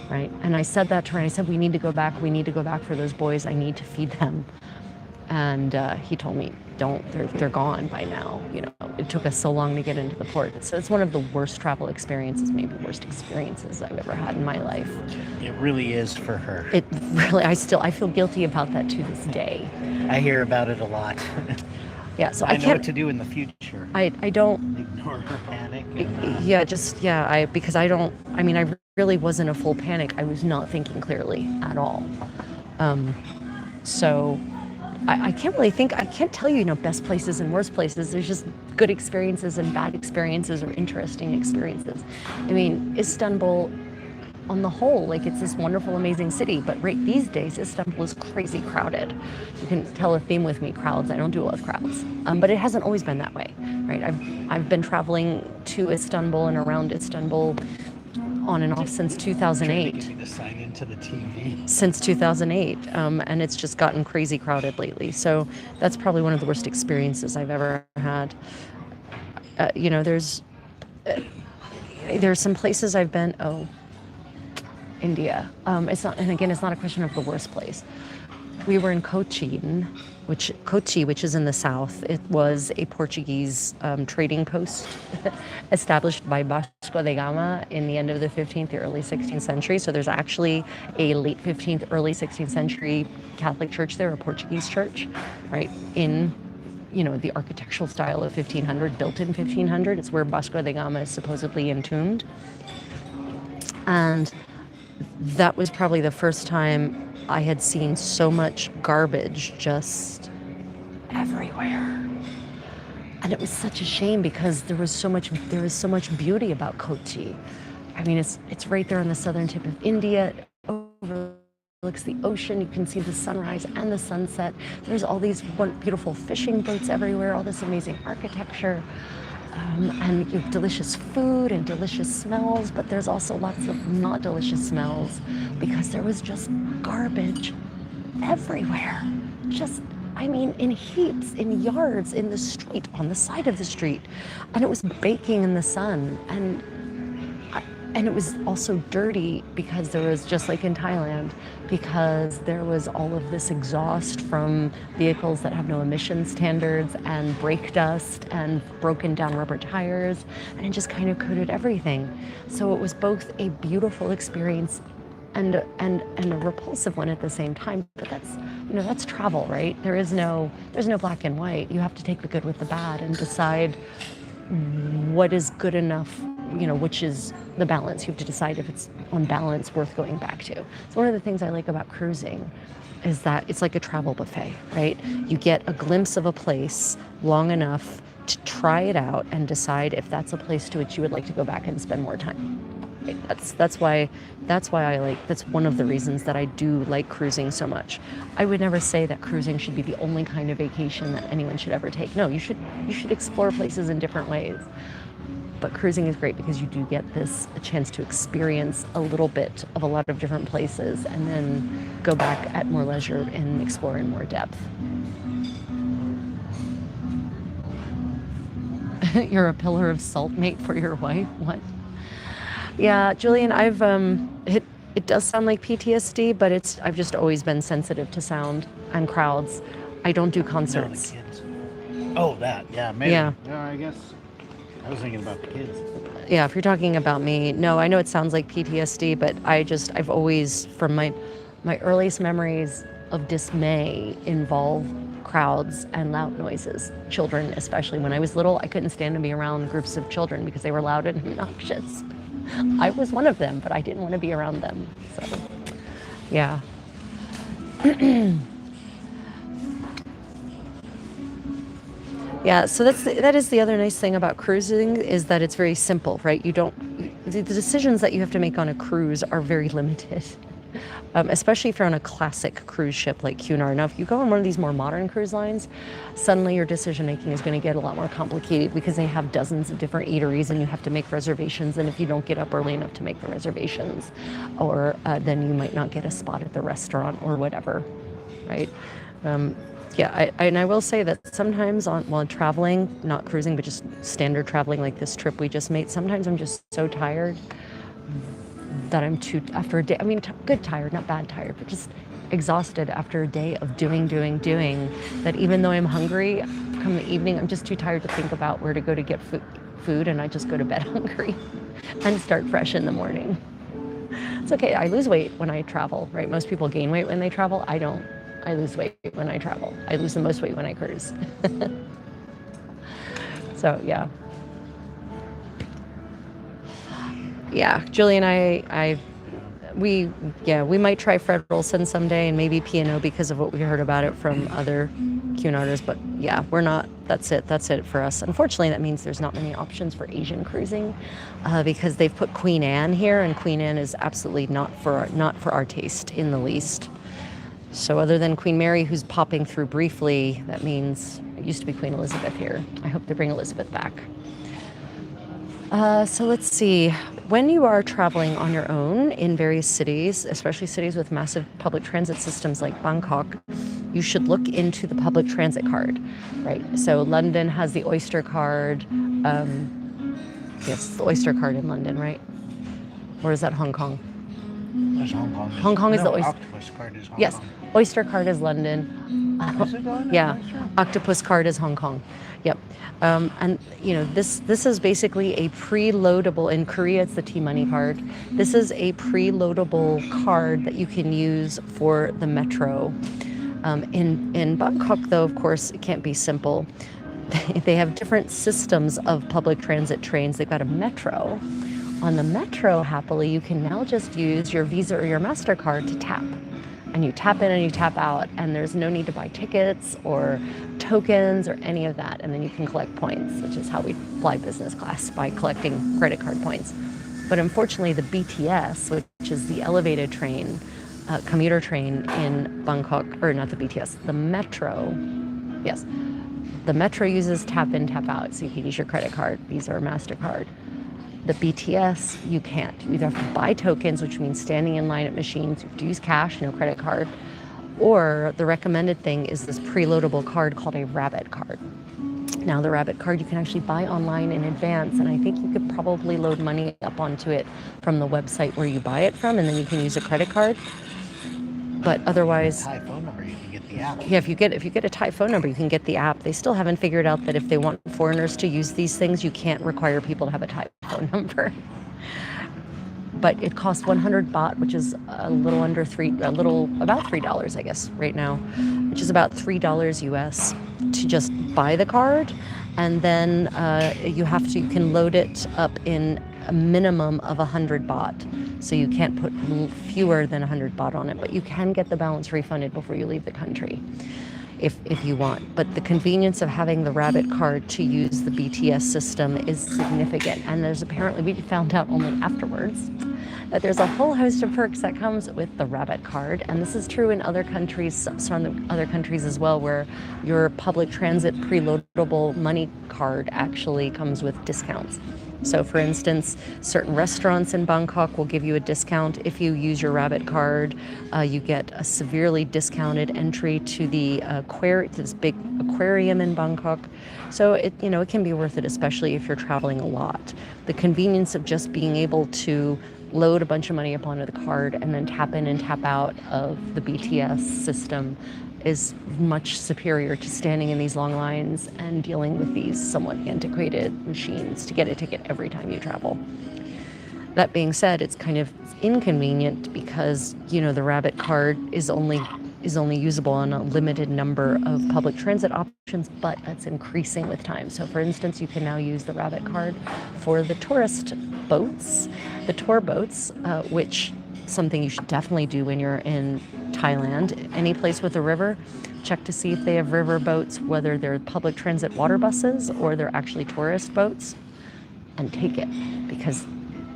Right? And I said that to her, and I said, we need to go back for those boys. I need to feed them. And he told me, they're gone by now. It took us so long to get into the port. So it's one of the worst travel experiences, maybe worst experiences I've ever had in my life. It really is for her. It really, I feel guilty about that to this day. I hear about it a lot. Yeah, so I know what to do in the future. I don't ignore her panic. Because I really wasn't a full panic. I was not thinking clearly at all. So I can't tell you, best places and worst places. There's just good experiences and bad experiences or interesting experiences. Istanbul, on the whole, it's this wonderful, amazing city, but right these days, Istanbul is crazy crowded. You can tell a theme with me, crowds. I don't do well with crowds. But it hasn't always been that way, right? I've been traveling to Istanbul and around Istanbul on and off since Trying to 2008. get me to sign into the TV. Since 2008, and it's just gotten crazy crowded lately. So that's probably one of the worst experiences I've ever had. You know, there's some places I've been. Oh, India. It's not, and again, it's not a question of the worst place. We were in Kochi, which is in the south. It was a Portuguese trading post established by Vasco da Gama in the end of the 15th, early 16th century. So there's actually a late 15th, early 16th century Catholic church there, a Portuguese church, right, in, you know, the architectural style of 1500, built in 1500. It's where Vasco da Gama is supposedly entombed. And that was probably the first time I had seen so much garbage just everywhere. And it was such a shame because there was so much beauty about Kochi. I mean, it's right there on the southern tip of India. It overlooks the ocean. You can see the sunrise and the sunset. There's all these beautiful fishing boats everywhere, all this amazing architecture. And you have delicious food and delicious smells, but there's also lots of not delicious smells because there was just garbage everywhere. Just, I mean, in heaps, in yards, in the street, on the side of the street. And it was baking in the sun. And it was also dirty because there was, just like in Thailand, because there was all of this exhaust from vehicles that have no emission standards and brake dust and broken down rubber tires, and it just kind of coated everything. So it was both a beautiful experience and a repulsive one at the same time. But that's travel, right? There's no black and white. You have to take the good with the bad and decide what is good enough, which is the balance. You have to decide if it's on balance worth going back to. So one of the things I like about cruising is that it's like a travel buffet, right? You get a glimpse of a place long enough to try it out and decide if that's a place to which you would like to go back and spend more time. Right? That's one of the reasons that I do like cruising so much. I would never say that cruising should be the only kind of vacation that anyone should ever take. No, you should explore places in different ways. But cruising is great because you do get a chance to experience a little bit of a lot of different places and then go back at more leisure and explore in more depth. You're a pillar of salt, mate, for your wife? What? Yeah, Julian, it does sound like PTSD, but I've just always been sensitive to sound and crowds. I don't do concerts. No, the kids. Oh, that, yeah, maybe. Yeah. I guess I was thinking about the kids. Yeah, if you're talking about me, no, I know it sounds like PTSD, but I've always, from my earliest memories of dismay, involve crowds and loud noises. Children, especially. When I was little, I couldn't stand to be around groups of children because they were loud and obnoxious. I was one of them, but I didn't want to be around them. So, yeah. Yeah, so that is the other nice thing about cruising is that it's very simple, right? The decisions that you have to make on a cruise are very limited, especially if you're on a classic cruise ship like Cunard. Now, if you go on one of these more modern cruise lines, suddenly your decision making is going to get a lot more complicated because they have dozens of different eateries and you have to make reservations. And if you don't get up early enough to make the reservations, or then you might not get a spot at the restaurant or whatever, right? Yeah, I will say that sometimes while traveling, not cruising, but just standard traveling like this trip we just made, sometimes I'm just so tired that after a day, I mean, good tired, not bad tired, but just exhausted after a day of doing, that even though I'm hungry, come the evening, I'm just too tired to think about where to go to get food, and I just go to bed hungry and start fresh in the morning. It's okay, I lose weight when I travel, right? Most people gain weight when they travel. I don't. I lose weight when I travel. I lose the most weight when I cruise. So, yeah. Yeah, Julie and we might try Fred Olsen someday and maybe P&O because of what we heard about it from other Cunarders, but yeah, we're not. That's it for us. Unfortunately, that means there's not many options for Asian cruising because they've put Queen Anne here, and Queen Anne is absolutely not for our taste in the least. So other than Queen Mary, who's popping through briefly, that means it used to be Queen Elizabeth here. I hope they bring Elizabeth back. So let's see. When you are traveling on your own in various cities, especially cities with massive public transit systems like Bangkok, you should look into the public transit card, right? So London has the Oyster card. Yes, the Oyster card in London, right? Or is that Hong Kong? There's Hong Kong. Hong Kong is no, the Oyster. Octopus card is Hong Yes, Kong. Oyster card is London. Is it London? Yeah, Oyster? Octopus card is Hong Kong. Yep. And this is basically a preloadable. In Korea, it's the T-money card. This is a preloadable card that you can use for the metro. In Bangkok, though, of course, it can't be simple. They have different systems of public transit trains. They've got a metro. On the metro, happily, you can now just use your Visa or your MasterCard to tap. And you tap in and you tap out, and there's no need to buy tickets or tokens or any of that. And then you can collect points, which is how we fly business class, by collecting credit card points. But unfortunately, the BTS, which is the elevated train, commuter train in Bangkok, or not the BTS, the metro, yes, the metro uses tap in, tap out, so you can use your credit card, Visa or MasterCard. The BTS, you can't. You either have to buy tokens, which means standing in line at machines. You have to use cash, no credit card. Or the recommended thing is this preloadable card called a Rabbit card. Now, the Rabbit card you can actually buy online in advance, and I think you could probably load money up onto it from the website where you buy it from, and then you can use a credit card. But otherwise, Thai phone number, you can get the app. yeah, if you get a Thai phone number, you can get the app. They still haven't figured out that if they want foreigners to use these things, you can't require people to have a Thai phone number. But it costs 100 baht, which is about $3, I guess, right now, which is about $3 US to just buy the card, and then you can load it up in a minimum of 100 baht. So you can't put fewer than 100 baht on it, but you can get the balance refunded before you leave the country if you want. But the convenience of having the Rabbit card to use the BTS system is significant. And we found out only afterwards that there's a whole host of perks that comes with the Rabbit card. And this is true in other countries, some other countries as well, where your public transit preloadable money card actually comes with discounts. So for instance, certain restaurants in Bangkok will give you a discount if you use your Rabbit card. You get a severely discounted entry to to this big aquarium in Bangkok. So it can be worth it, especially if you're traveling a lot. The convenience of just being able to load a bunch of money up onto the card and then tap in and tap out of the BTS system is much superior to standing in these long lines and dealing with these somewhat antiquated machines to get a ticket every time you travel. That being said, it's kind of inconvenient because, the Rabbit card is only usable on a limited number of public transit options, but that's increasing with time. So for instance, you can now use the Rabbit card for the tourist boats, the tour boats, which something you should definitely do when you're in Thailand. Any place with a river, check to see if they have river boats, whether they're public transit water buses or they're actually tourist boats, and take it, because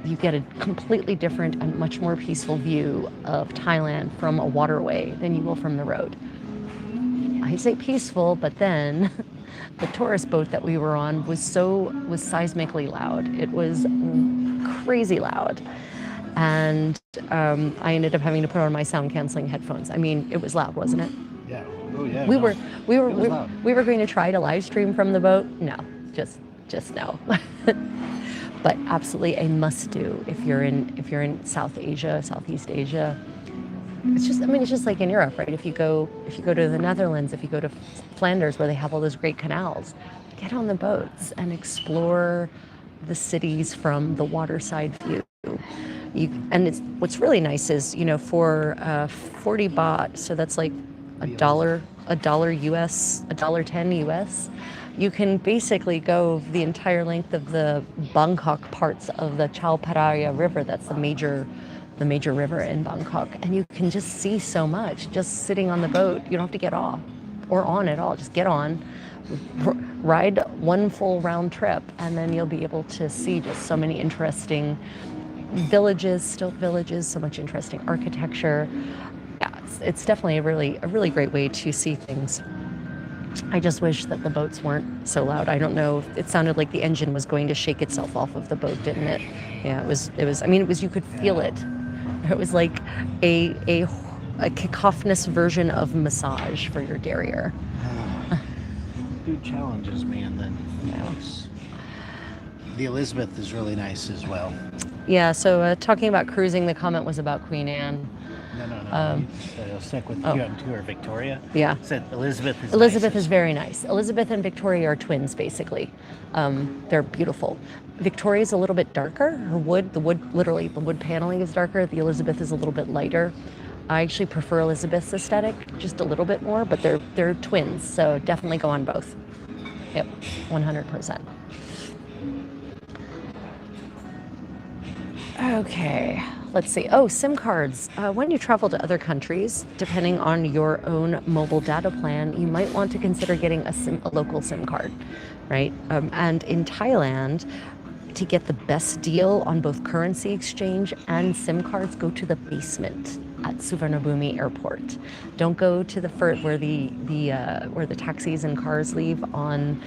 you get a completely different and much more peaceful view of Thailand from a waterway than you will from the road. I say peaceful, but then the tourist boat that we were on was seismically loud. It was crazy loud. And I ended up having to put on my sound canceling headphones. I mean, it was loud, wasn't it? Yeah. Oh yeah. We no. we were going to try to live stream from the boat. No, just no. But absolutely a must do if you're in South Asia, Southeast Asia. It's just like in Europe, right? If you go to the Netherlands, if you go to Flanders, where they have all those great canals, get on the boats and explore the cities from the waterside view. What's really nice is, for 40 baht, so that's like a dollar US, $1.10 US, you can basically go the entire length of the Bangkok parts of the Chao Phraya River. That's the major river in Bangkok, and you can just see so much just sitting on the boat. You don't have to get off or on at all. Just get on, ride one full round trip, and then you'll be able to see just so many interesting villages, stilt villages, so much interesting architecture. Yeah, it's definitely a really great way to see things. I just wish that the boats weren't so loud. I don't know. It sounded like the engine was going to shake itself off of the boat, didn't it? Yeah, it was. It was. I mean, it was. You could feel Yeah. it. It was like a a a cacophonous version of massage for your derriere. Dude challenges me, and then the Elizabeth is really nice as well. Yeah. So talking about cruising, the comment was about Queen Anne. No. I'll stick with QM2 or Victoria. Yeah. Said Elizabeth is Elizabeth nice is very nice. Elizabeth and Victoria are twins, basically. They're beautiful. Victoria's a little bit darker. Her wood, literally the wood paneling is darker. The Elizabeth is a little bit lighter. I actually prefer Elizabeth's aesthetic just a little bit more, but they're twins, so definitely go on both. Yep, 100%. Okay, let's see. Oh, SIM cards. When you travel to other countries, depending on your own mobile data plan, you might want to consider getting a local SIM card, right? And in Thailand, to get the best deal on both currency exchange and SIM cards, go to the basement at Suvarnabhumi Airport. Don't go to the where the taxis and cars leave on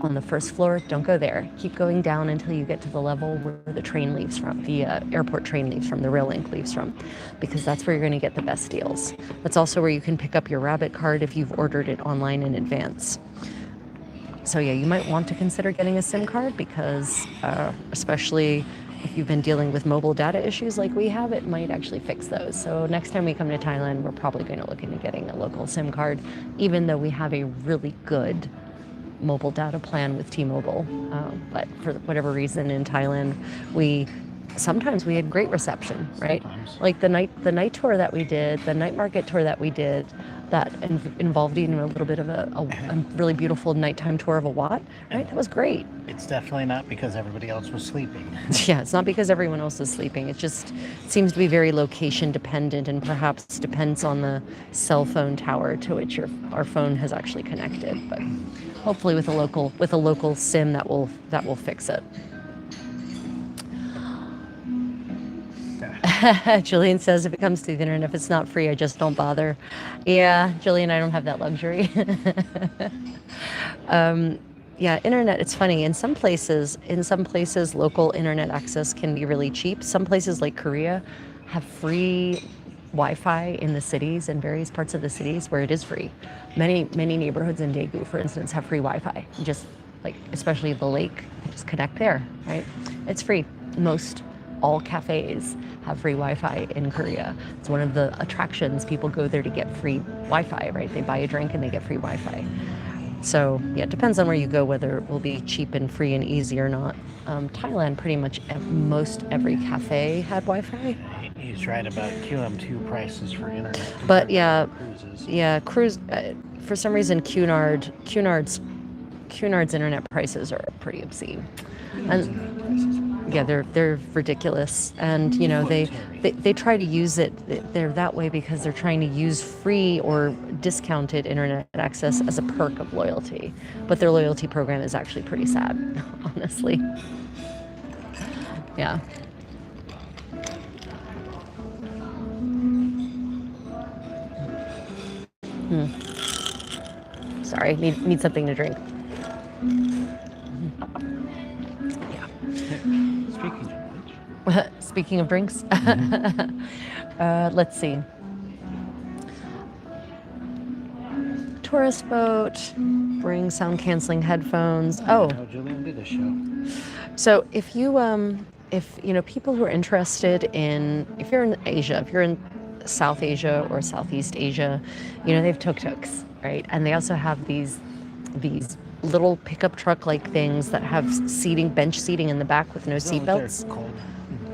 the first floor. Don't go there. Keep going down until you get to the level where the train leaves from, the airport train leaves from, the rail link leaves from, because that's where you're going to get the best deals. That's also where you can pick up your Rabbit card if you've ordered it online in advance. So yeah, you might want to consider getting a SIM card because especially if you've been dealing with mobile data issues like we have, it might actually fix those. So next time we come to Thailand, we're probably going to look into getting a local SIM card, even though we have a really good mobile data plan with T-Mobile. But for whatever reason in Thailand, sometimes we had great reception, right? Sometimes. Like the night tour that we did, the night market tour that we did, that involved even a little bit of a really beautiful nighttime tour of a Wat, right? That was great. It's definitely not because everybody else was sleeping. Yeah, it's not because everyone else is sleeping. It just seems to be very location dependent and perhaps depends on the cell phone tower to which our phone has actually connected. But hopefully with a local SIM that will fix it. Julian says if it comes to the internet, if it's not free, I just don't bother. Yeah, Julian, I don't have that luxury. Yeah, internet, it's funny. In some places, local internet access can be really cheap. Some places like Korea have free Wi-Fi in the cities, in various parts of the cities where it is free. Many neighborhoods in Daegu, for instance, have free Wi-Fi. Just like, especially the lake, just connect there, right? It's free. All cafes have free Wi-Fi in Korea. It's one of the attractions. People go there to get free Wi-Fi, right? They buy a drink and they get free Wi-Fi. So yeah, it depends on where you go, whether it will be cheap and free and easy or not. Thailand, pretty much most every cafe had Wi-Fi. He's right about QM2 prices for internet. But yeah, cruises. For some reason, Cunard's internet prices are pretty obscene. And yeah, they're ridiculous, and you know they try to use it. They're that way because they're trying to use free or discounted internet access as a perk of loyalty. But their loyalty program is actually pretty sad, honestly. Yeah. Sorry, need something to drink. Speaking of drinks, let's see. Tourist boat, bring sound canceling headphones. Oh, Julian did a show. So if you people who are interested if you're in Asia, if you're in South Asia or Southeast Asia, they have tuk-tuks, right? And they also have these little pickup truck like things that have bench seating in the back with no seatbelts. They're called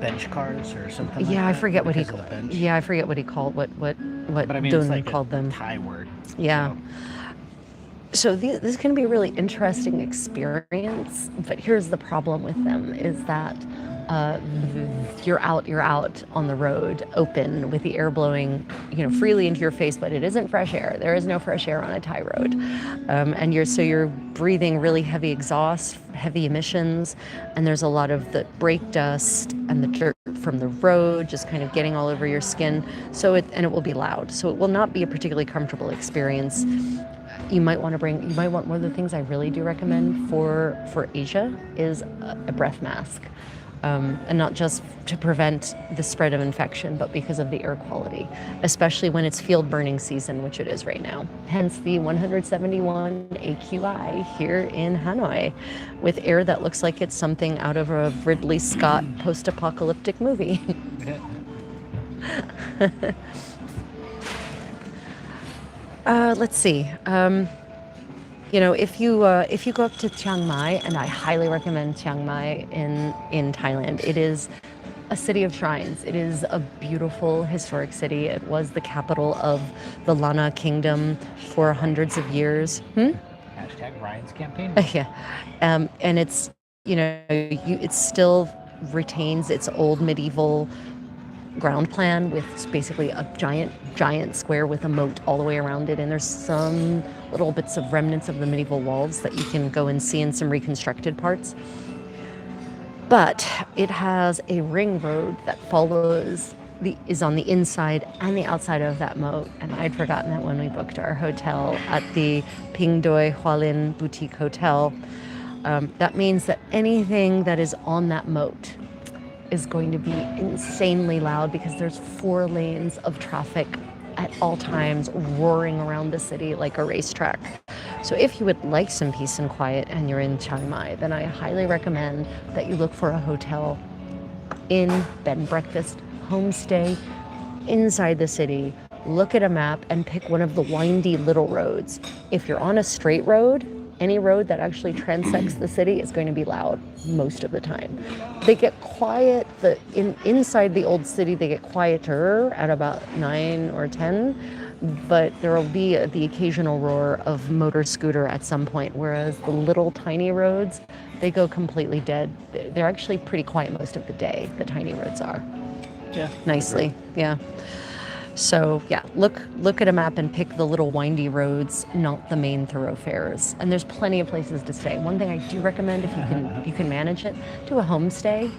bench cars or something. Yeah, like I forget what he. Yeah, I forget what he called what But I mean, Dylan it's like called them. Thai word. Yeah. So this is going to be a really interesting experience. But here's the problem with them is that uh, you're out on the road, open, with the air blowing, freely into your face. But it isn't fresh air. There is no fresh air on a Thai road, and you're breathing really heavy exhaust, heavy emissions, and there's a lot of the brake dust and the dirt from the road just kind of getting all over your skin. And it will be loud. So it will not be a particularly comfortable experience. You might want one of the things I really do recommend for Asia is a breath mask. And not just to prevent the spread of infection, but because of the air quality, especially when it's field burning season, which it is right now. Hence the 171 AQI here in Hanoi, with air that looks like it's something out of a Ridley Scott post-apocalyptic movie. Let's see. If you go up to Chiang Mai, and I highly recommend Chiang Mai in Thailand, it is a city of shrines. It is a beautiful historic city. It was the capital of the Lana Kingdom for hundreds of years. Hashtag Ryan's campaign. Yeah, and it's it still retains its old medieval ground plan with basically a giant square with a moat all the way around it, and there's some little bits of remnants of the medieval walls that you can go and see in some reconstructed parts. But it has a ring road that is on the inside and the outside of that moat, and I'd forgotten that when we booked our hotel at the Ping Doi Hualin Boutique Hotel. That means that anything that is on that moat is going to be insanely loud, because there's 4 lanes of traffic at all times roaring around the city like a racetrack. So if you would like some peace and quiet and you're in Chiang Mai, then I highly recommend that you look for a hotel, inn, bed and breakfast, homestay inside the city. Look at a map and pick one of the windy little roads. If you're on a straight road, any road that actually transects the city is going to be loud most of the time. They get quiet, inside the old city, they get quieter at about 9 or 10, but there will be the occasional roar of motor scooter at some point, whereas the little tiny roads, they go completely dead. They're actually pretty quiet most of the day, the tiny roads are. Yeah. Nicely, yeah. So yeah, look at a map and pick the little windy roads, not the main thoroughfares. And there's plenty of places to stay. One thing I do recommend, if you can manage it, do a homestay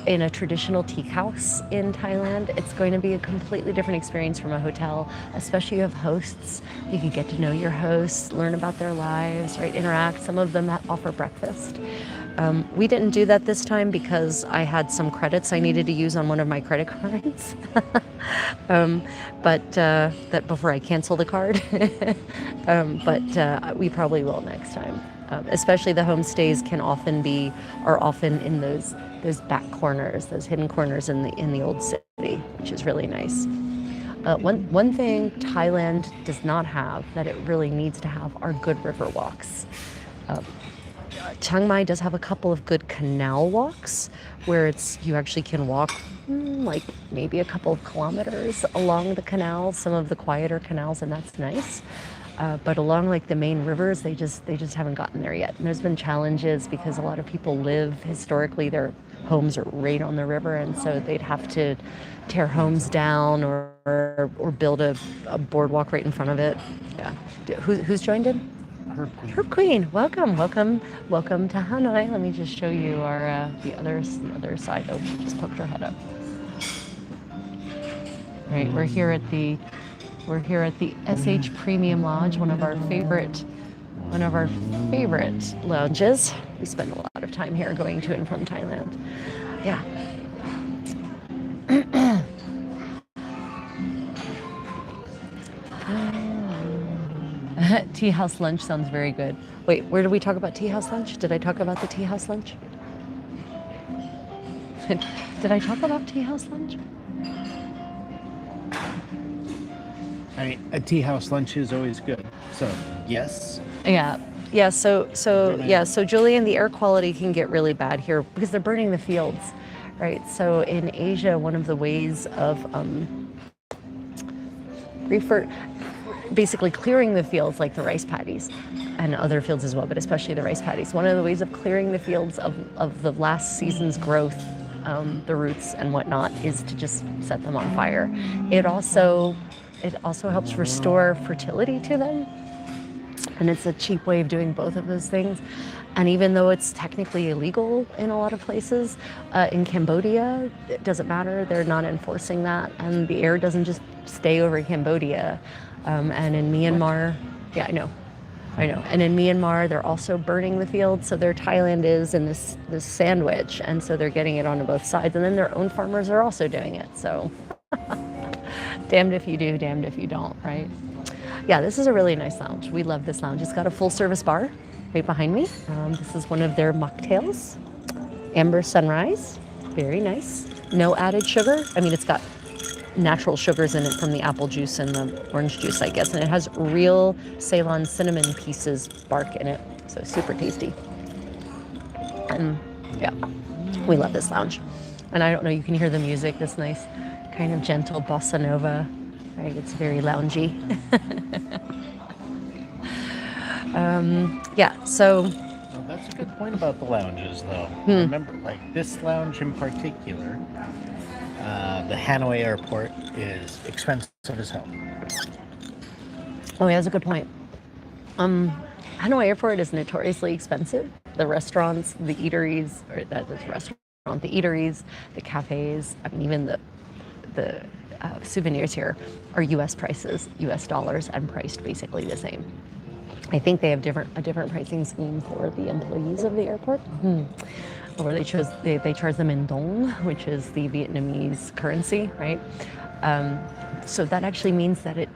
in a traditional teak house in Thailand. It's going to be a completely different experience from a hotel, especially if you have hosts. You can get to know your hosts, learn about their lives, right? Interact. Some of them offer breakfast. We didn't do that this time because I had some credits I needed to use on one of my credit cards. But that before I cancel the card. But we probably will next time. Especially the homestays are often in those back corners, those hidden corners in the old city, which is really nice. One thing Thailand does not have that it really needs to have are good river walks. Chiang Mai does have a couple of good canal walks where you actually can walk like maybe a couple of kilometers along the canals, some of the quieter canals, and that's nice. But along like the main rivers, they just haven't gotten there yet. And there's been challenges because a lot of people historically their homes are right on the river, and so they'd have to tear homes down or build a boardwalk right in front of it. Yeah. Who's joined in? Herb Queen, welcome to Hanoi. Let me just show you our the other side. Oh, just poked her head up. Right, we're here at the SH Premium Lodge, one of our favorite lounges. We spend a lot of time here going to and from Thailand. Yeah. Tea house lunch sounds very good. Wait, where did we talk about tea house lunch? Did I talk about the tea house lunch? Did I talk about tea house lunch? I mean, a tea house lunch is always good. So, yes. Yeah. So Julian, the air quality can get really bad here because they're burning the fields, right? So in Asia, one of the ways of basically clearing the fields, like the rice paddies and other fields as well, but especially the rice paddies. One of the ways of clearing the fields of the last season's growth the roots and whatnot is to just set them on fire. It also helps restore fertility to them, and it's a cheap way of doing both of those things. And even though it's technically illegal in a lot of places, in Cambodia, it doesn't matter. They're not enforcing that, and the air doesn't just stay over Cambodia. And in Myanmar, yeah, I know. And in Myanmar, they're also burning the field. So their Thailand is in this sandwich, and so they're getting it onto both sides. And then their own farmers are also doing it. So damned if you do, damned if you don't, right? Yeah, this is a really nice lounge. We love this lounge. It's got a full service bar right behind me. This is one of their mocktails, Amber Sunrise. Very nice. No added sugar. I mean, it's got natural sugars in it from the apple juice and the orange juice, I guess. And it has real Ceylon cinnamon pieces bark in it. So super tasty. And yeah, we love this lounge. And I don't know, you can hear the music, this nice kind of gentle bossa nova, right? It's very loungy. Yeah, so. Well, that's a good point about the lounges, though. Remember, like this lounge in particular, the Hanoi airport is expensive as hell. Oh, yeah, that's a good point. Hanoi airport is notoriously expensive. The restaurants, the eateries, or that is restaurant, the eateries, the cafes, I mean, even the souvenirs here are U.S. prices, U.S. dollars, and priced basically the same. I think they have a different pricing scheme for the employees of the airport, or they charge them in dong, which is the Vietnamese currency, right? So that actually means that it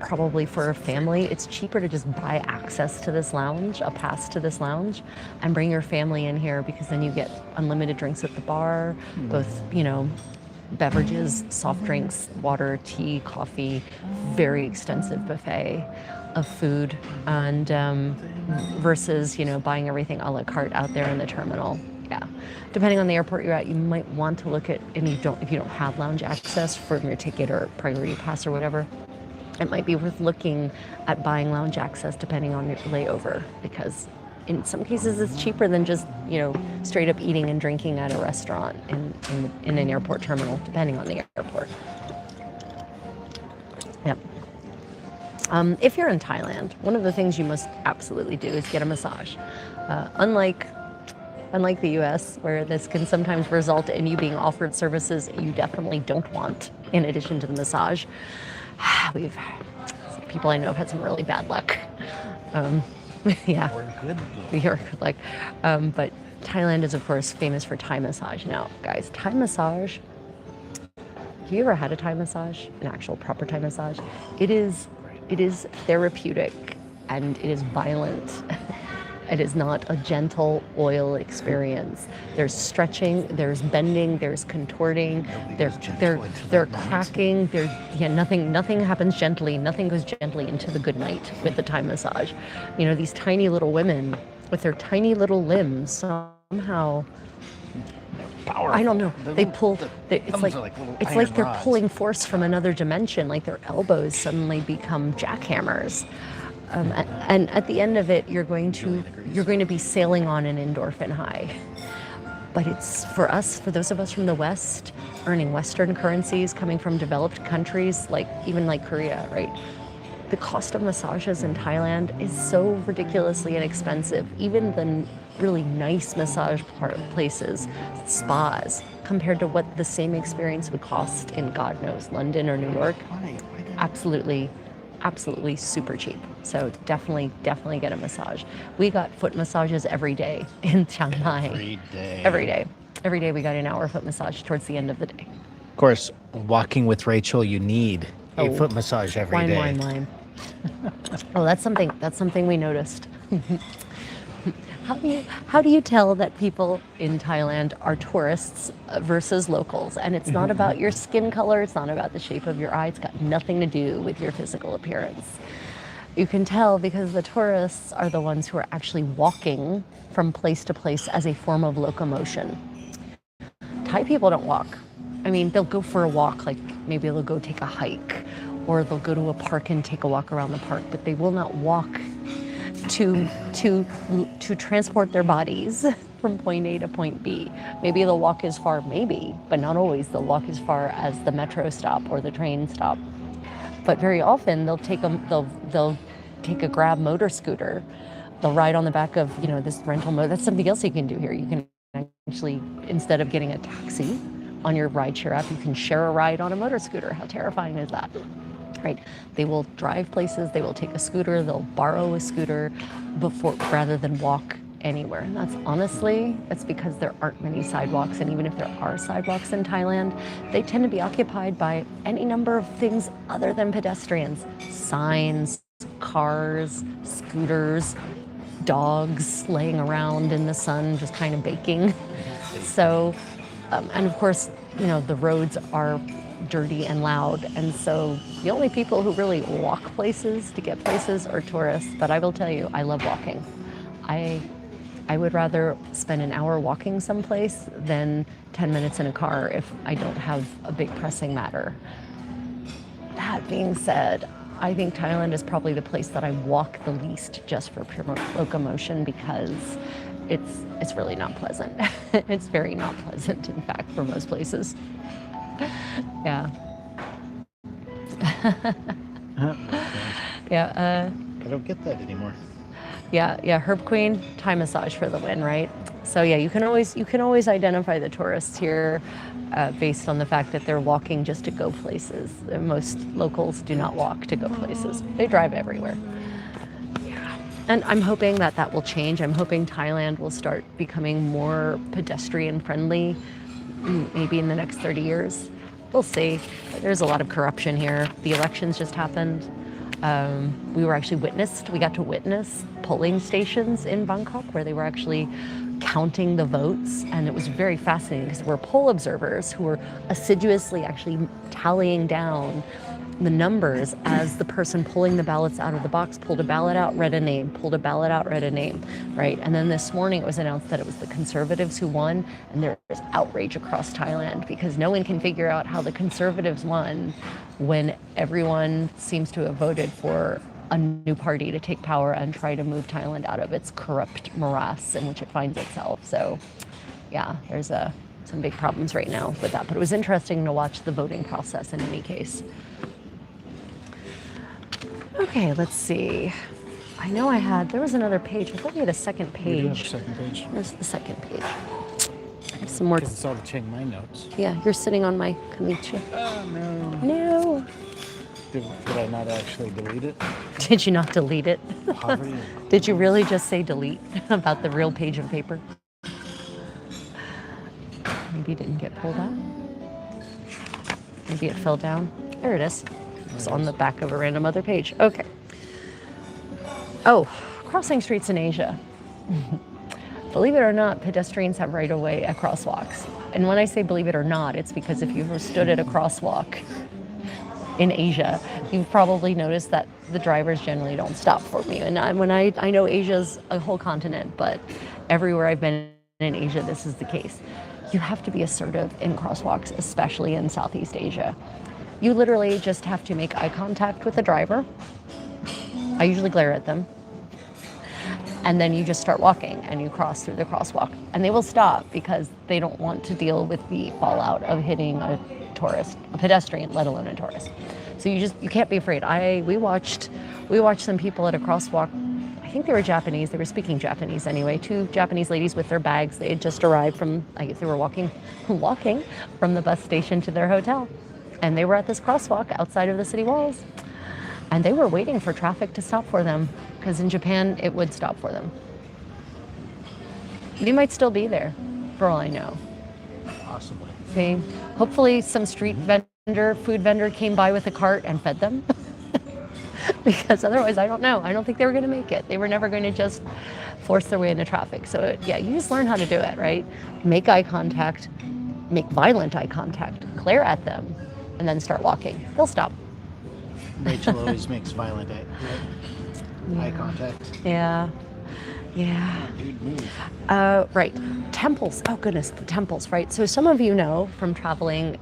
probably for a family, it's cheaper to just buy access to this lounge, a pass to this lounge, and bring your family in here, because then you get unlimited drinks at the bar, both, beverages, soft drinks, water, tea, coffee, very extensive buffet of food, and versus buying everything a la carte out there in the terminal. Yeah, depending on the airport you're at, you might want to look at, and if you don't have lounge access from your ticket or priority pass or whatever, it might be worth looking at buying lounge access depending on your layover, because in some cases it's cheaper than just straight up eating and drinking at a restaurant in an airport terminal, depending on the airport. Yep. If you're in Thailand, one of the things you must absolutely do is get a massage. Unlike the US, where this can sometimes result in you being offered services you definitely don't want in addition to the massage, people I know have had some really bad luck. Yeah. Or good You're like, but Thailand is of course famous for Thai massage. Now, guys, Thai massage. Have you ever had a Thai massage? An actual proper Thai massage? It is therapeutic, and it is violent. It is not a gentle oil experience. There's stretching, there's bending, there's contorting, they're cracking. Nothing happens gently. Nothing goes gently into the good night with the Thai massage. These tiny little women with their tiny little limbs somehow. powerful. I don't know. They pull. It's like they're rods. pulling force from another dimension. Like their elbows suddenly become jackhammers. And at the end of it, you're going to be sailing on an endorphin high. But it's for those of us from the West, earning Western currencies, coming from developed countries like Korea, right? The cost of massages in Thailand is so ridiculously inexpensive. Even the really nice massage places, spas, compared to what the same experience would cost in, God knows, London or New York, absolutely super cheap. So definitely get a massage. We got foot massages every day in Shanghai. Every day we got an hour foot massage towards the end of the day. Of course, walking with Rachel, you need a foot massage every day. Wine. Oh, that's something we noticed. How do you tell that people in Thailand are tourists versus locals? And it's not about your skin color, it's not about the shape of your eye, it's got nothing to do with your physical appearance. You can tell because the tourists are the ones who are actually walking from place to place as a form of locomotion. Thai people don't walk. I mean, they'll go for a walk, like maybe they'll go take a hike, or they'll go to a park and take a walk around the park, but they will not walk to transport their bodies from point A to point B. Maybe they'll walk as far, maybe, but not always. They'll walk as far as the metro stop or the train stop. But very often they'll take a grab motor scooter. They'll ride on the back of, this rental motor. That's something else you can do here. You can actually, instead of getting a taxi on your rideshare app, you can share a ride on a motor scooter. How terrifying is that? Right? They will drive places, they will take a scooter, they'll borrow a scooter rather than walk anywhere. And that's because there aren't many sidewalks. And even if there are sidewalks in Thailand, they tend to be occupied by any number of things other than pedestrians. Signs, cars, scooters, dogs laying around in the sun, just kind of baking. So, and of course, the roads are dirty and loud. And so the only people who really walk places to get places are tourists. But I will tell you, I love walking. I would rather spend an hour walking someplace than 10 minutes in a car if I don't have a big pressing matter. That being said, I think Thailand is probably the place that I walk the least just for pure locomotion, because it's really not pleasant. It's very not pleasant, in fact, for most places. Yeah. Yeah. I don't get that anymore. Yeah. Herb Queen, Thai massage for the win, right? So yeah, you can always identify the tourists here based on the fact that they're walking just to go places. Most locals do not walk to go places. They drive everywhere. Yeah. And I'm hoping that will change. I'm hoping Thailand will start becoming more pedestrian friendly, maybe in the next 30 years. We'll see. There's a lot of corruption here. The elections just happened. We got to witness polling stations in Bangkok where they were actually counting the votes, and it was very fascinating because there were poll observers who were assiduously actually tallying down the numbers as the person pulling the ballots out of the box pulled a ballot out, read a name, pulled a ballot out, read a name, right? And then this morning it was announced that it was the Conservatives who won, and there was outrage across Thailand because no one can figure out how the Conservatives won when everyone seems to have voted for a new party to take power and try to move Thailand out of its corrupt morass in which it finds itself. So yeah, there's some big problems right now with that. But it was interesting to watch the voting process in any case. Okay, let's see. I know there was another page. I thought we had a second page. We do have a second page. Where's the second page? Some more. Because it's all the Chiang Mai notes. Yeah, you're sitting on my kamicha. Oh, no. No. Did I not actually delete it? Did you not delete it? Poverty. Did you really just say delete about the real page of paper? Maybe it didn't get pulled out. Maybe it fell down. There it is. It's on the back of a random other page. Okay. Oh, crossing streets in Asia. Believe it or not, pedestrians have right of way at crosswalks. And when I say believe it or not, it's because if you've ever stood at a crosswalk in Asia, you've probably noticed that the drivers generally don't stop for me. And I know Asia's a whole continent, but everywhere I've been in Asia, this is the case. You have to be assertive in crosswalks, especially in Southeast Asia. You literally just have to make eye contact with the driver. I usually glare at them. And then you just start walking and you cross through the crosswalk. And they will stop because they don't want to deal with the fallout of hitting a pedestrian, let alone a tourist. So you can't be afraid. We watched some people at a crosswalk. I think they were Japanese. They were speaking Japanese anyway. Two Japanese ladies with their bags. They had just arrived from, I guess they were walking from the bus station to their hotel. And they were at this crosswalk outside of the city walls. And they were waiting for traffic to stop for them, because in Japan, it would stop for them. They might still be there, for all I know. Possibly. See, hopefully some food vendor came by with a cart and fed them. Because otherwise, I don't know. I don't think they were going to make it. They were never going to just force their way into traffic. So yeah, you just learn how to do it, right? Make eye contact, make violent eye contact, glare at them, and then start walking. They'll stop. Rachel always makes violent eye contact. Yeah. Yeah. Dude, move. Right. Temples. Oh, goodness, the temples, right? So, some of you know from traveling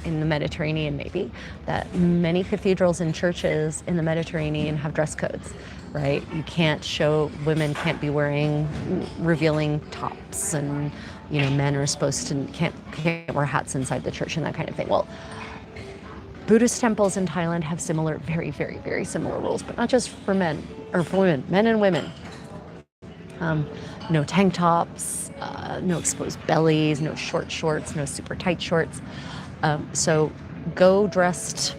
in the Mediterranean, maybe, that many cathedrals and churches in the Mediterranean have dress codes, right? You can't show, women can't be wearing revealing tops, and, men are supposed to, can't wear hats inside the church and that kind of thing. Well, Buddhist temples in Thailand have similar, very, very, very similar rules, but not just for men or for women, men and women. No tank tops, no exposed bellies, no short shorts, no super tight shorts. So go dressed,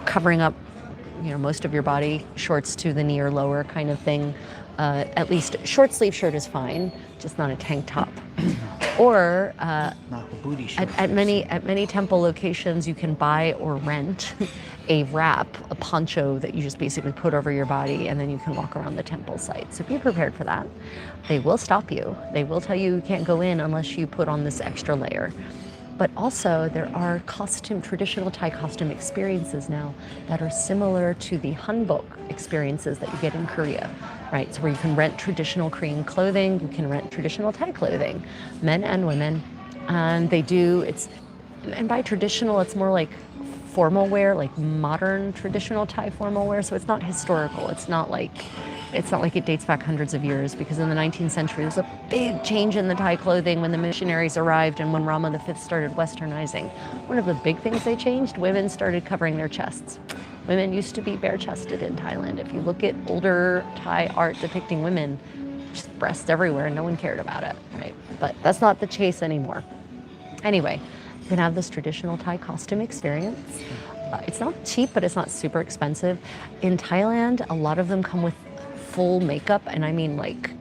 covering up, most of your body, shorts to the knee or lower kind of thing. At least short sleeve shirt is fine, just not a tank top. Or Not the booty shorts. at many temple locations, you can buy or rent a wrap, a poncho that you just basically put over your body, and then you can walk around the temple site. So be prepared for that. They will stop you. They will tell you can't go in unless you put on this extra layer. But also, there are traditional Thai costume experiences now that are similar to the hanbok experiences that you get in Korea, right? So where you can rent traditional Korean clothing, you can rent traditional Thai clothing, men and women. And and by traditional, it's more like formal wear, like modern traditional Thai formal wear. So it's not historical. It's not like it dates back hundreds of years, because in the 19th century, there was a big change in the Thai clothing when the missionaries arrived and when Rama V started westernizing. One of the big things they changed, women started covering their chests. Women used to be bare-chested in Thailand. If you look at older Thai art depicting women, just breasts everywhere, and no one cared about it, right? But that's not the case anymore. Anyway, you can have this traditional Thai costume experience. It's not cheap, but it's not super expensive. In Thailand, a lot of them come with full makeup, and I mean like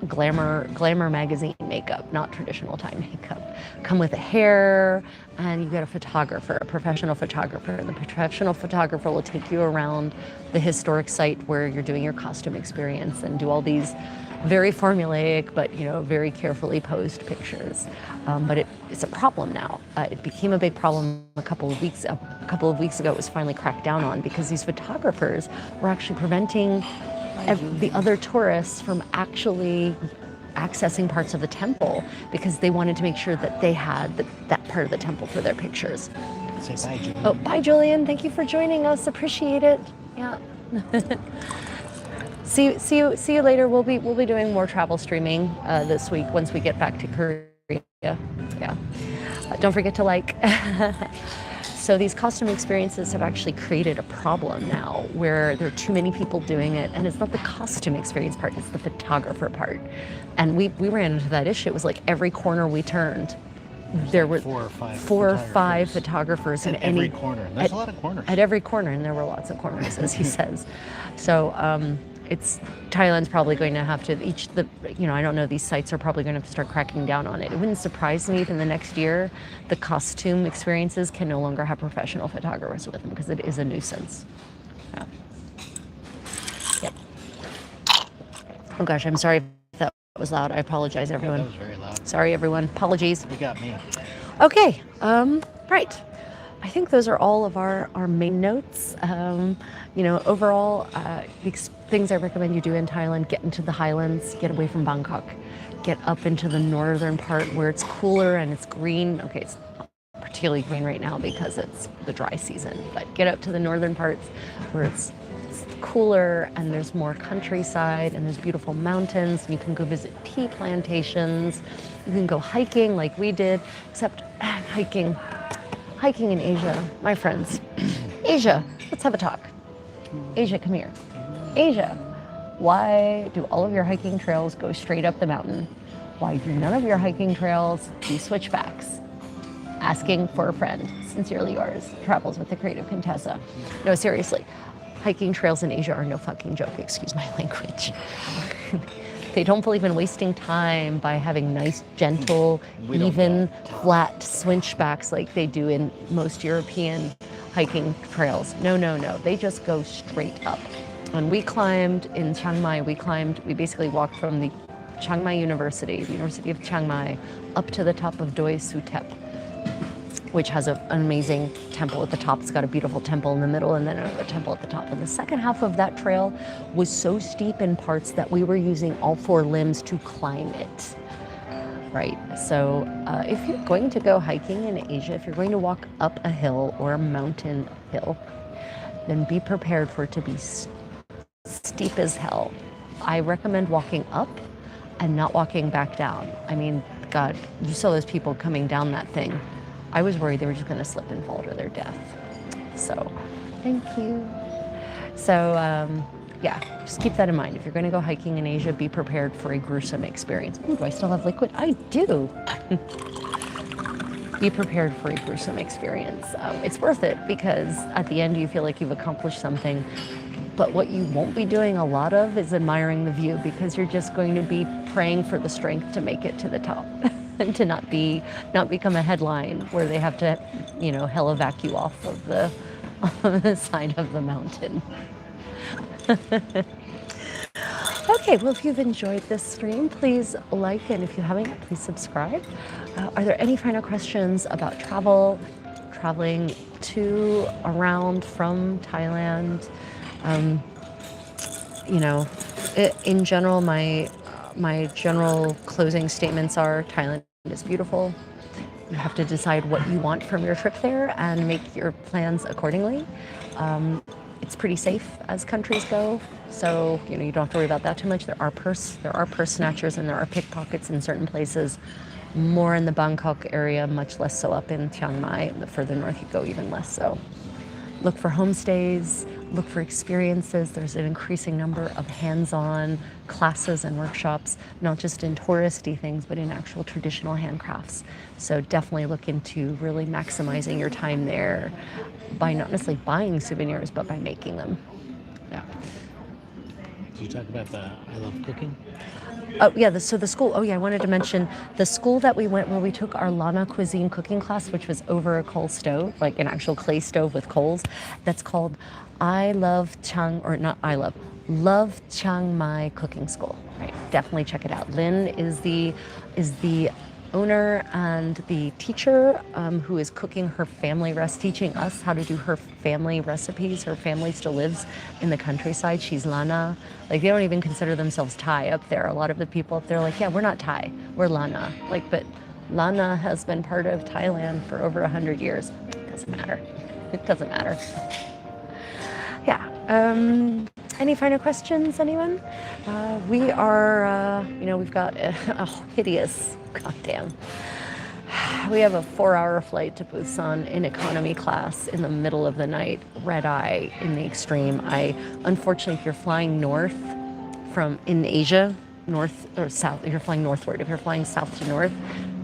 glamour magazine makeup, not traditional Thai makeup. Come with a hair, and you get a photographer, a professional photographer, and the professional photographer will take you around the historic site where you're doing your costume experience and do all these very formulaic but very carefully posed pictures. But it's a problem now. It became a big problem a couple of weeks ago. It was finally cracked down on because these photographers were actually preventing the other tourists from actually accessing parts of the temple, because they wanted to make sure that they had that part of the temple for their pictures. Say bye, Julian. Oh, bye, Julian. Thank you for joining us. Appreciate it. Yeah. See you later. We'll be doing more travel streaming this week once we get back to Korea. Yeah. Don't forget to like. So these costume experiences have actually created a problem now where there are too many people doing it, and it's not the costume experience part, it's the photographer part. And we ran into that issue. It was like every corner we turned, there were four or five photographers in every corner. There's a lot of corners. At every corner, and there were lots of corners, as he says. So Thailand's probably going to have to I don't know, these sites are probably going to start cracking down on it. It wouldn't surprise me if in the next year the costume experiences can no longer have professional photographers with them, because it is a nuisance. Yeah. Yep. Oh gosh, I'm sorry if that was loud. I apologize, everyone. That was very loud. Sorry, everyone. Apologies. You got me. Okay. Right. I think those are all of our main notes. Overall, things I recommend you do in Thailand: get into the highlands, get away from Bangkok, get up into the northern part where it's cooler and it's green. Okay, it's not particularly green right now because it's the dry season, but get up to the northern parts where it's cooler and there's more countryside and there's beautiful mountains, and you can go visit tea plantations. You can go hiking like we did, except hiking in Asia, my friends. Asia, let's have a talk. Asia, come here. Asia, why do all of your hiking trails go straight up the mountain? Why do none of your hiking trails do switchbacks? Asking for a friend. Sincerely yours. Travels with the Creative Contessa. No, seriously. Hiking trails in Asia are no fucking joke. Excuse my language. They don't believe in wasting time by having nice, gentle, even, flat switchbacks like they do in most European hiking trails. No. They just go straight up. When we climbed in Chiang Mai, we basically walked from the Chiang Mai University, the University of Chiang Mai, up to the top of Doi Suthep. which has an amazing temple at the top. It's got a beautiful temple in the middle and then another temple at the top. And the second half of that trail was so steep in parts that we were using all four limbs to climb it. Right, so if you're going to go hiking in Asia, if you're going to walk up a hill or a mountain hill, then be prepared for it to be steep as hell. I recommend walking up and not walking back down. I mean, God, you saw those people coming down that thing. I was worried they were just going to slip and fall to their death. So, thank you. So, yeah, just keep that in mind. If you're going to go hiking in Asia, be prepared for a gruesome experience. Ooh, do I still have liquid? I do. Be prepared for a gruesome experience. It's worth it because at the end you feel like you've accomplished something. But what you won't be doing a lot of is admiring the view because you're just going to be praying for the strength to make it to the top and to not become a headline where they have to, helivac you off of the side of the mountain. Okay, well, if you've enjoyed this stream, please like, and if you haven't, please subscribe. Are there any final questions about traveling to, around, from Thailand? In general, my general closing statements are Thailand is beautiful. You have to decide what you want from your trip there and make your plans accordingly. It's pretty safe as countries go, so you don't have to worry about that too much. There are purse snatchers and there are pickpockets in certain places, more in the Bangkok area, much less so up in Chiang Mai. The further north you go, even less so. Look for homestays, look for experiences. There's an increasing number of hands-on classes and workshops, not just in touristy things, but in actual traditional handcrafts. So definitely look into really maximizing your time there by not necessarily buying souvenirs, but by making them. Yeah. Did you talk about the I Love Cooking? Oh yeah, so the school, I wanted to mention the school that we went where we took our Lana cuisine cooking class, which was over a coal stove, like an actual clay stove with coals. That's called Love Chiang Mai Cooking School. Right, definitely check it out. Lynn is the owner and the teacher who is cooking her family teaching us how to do her family recipes. Her family still lives in the countryside. She's Lana. Like, they don't even consider themselves Thai up there. A lot of the people up there are like, yeah, we're not Thai, we're Lana. But Lana has been part of Thailand for over 100 years. It doesn't matter. It doesn't matter. Yeah. Any final questions, anyone? We are, we've got a hideous, goddamn. We have a 4-hour flight to Busan in economy class in the middle of the night, red eye in the extreme. Unfortunately, if you're flying north in Asia, north or south, if you're flying northward, if you're flying south to north,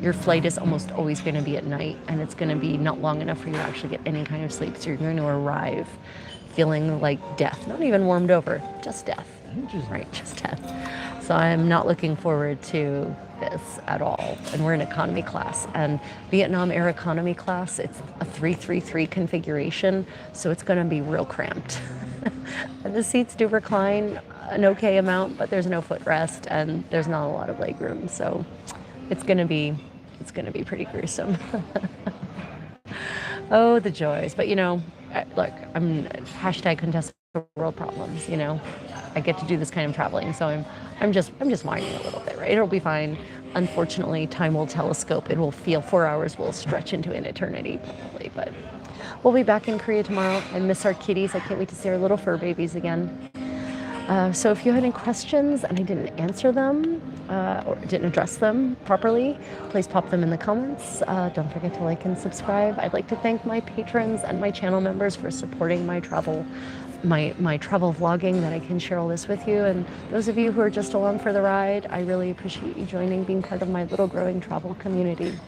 your flight is almost always going to be at night, and it's going to be not long enough for you to actually get any kind of sleep. So you're going to arrive feeling like death, not even warmed over, just death. Right, just death. So I'm not looking forward to this at all. And we're in economy class, and Vietnam Air economy class, it's a 333 configuration, so it's going to be real cramped. And the seats do recline an okay amount, but there's no footrest and there's not a lot of leg room, so it's going to be pretty gruesome. Oh, the joys. But look, I'm #contest world problems. I get to do this kind of traveling, so I'm just whining a little bit, right? It'll be fine. Unfortunately, time will telescope. It will feel 4 hours will stretch into an eternity, probably. But we'll be back in Korea tomorrow. I miss our kitties. I can't wait to see our little fur babies again. So if you had any questions and I didn't answer them or didn't address them properly, please pop them in the comments. Don't forget to like and subscribe. I'd like to thank my patrons and my channel members for supporting my travel vlogging, that I can share all this with you. And those of you who are just along for the ride, I really appreciate you joining, being part of my little growing travel community.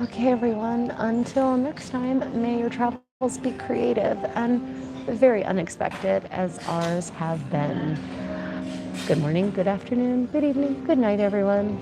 Okay, everyone, until next time, may your travels be creative and very unexpected as ours have been. Good morning, good afternoon, good evening, good night, everyone.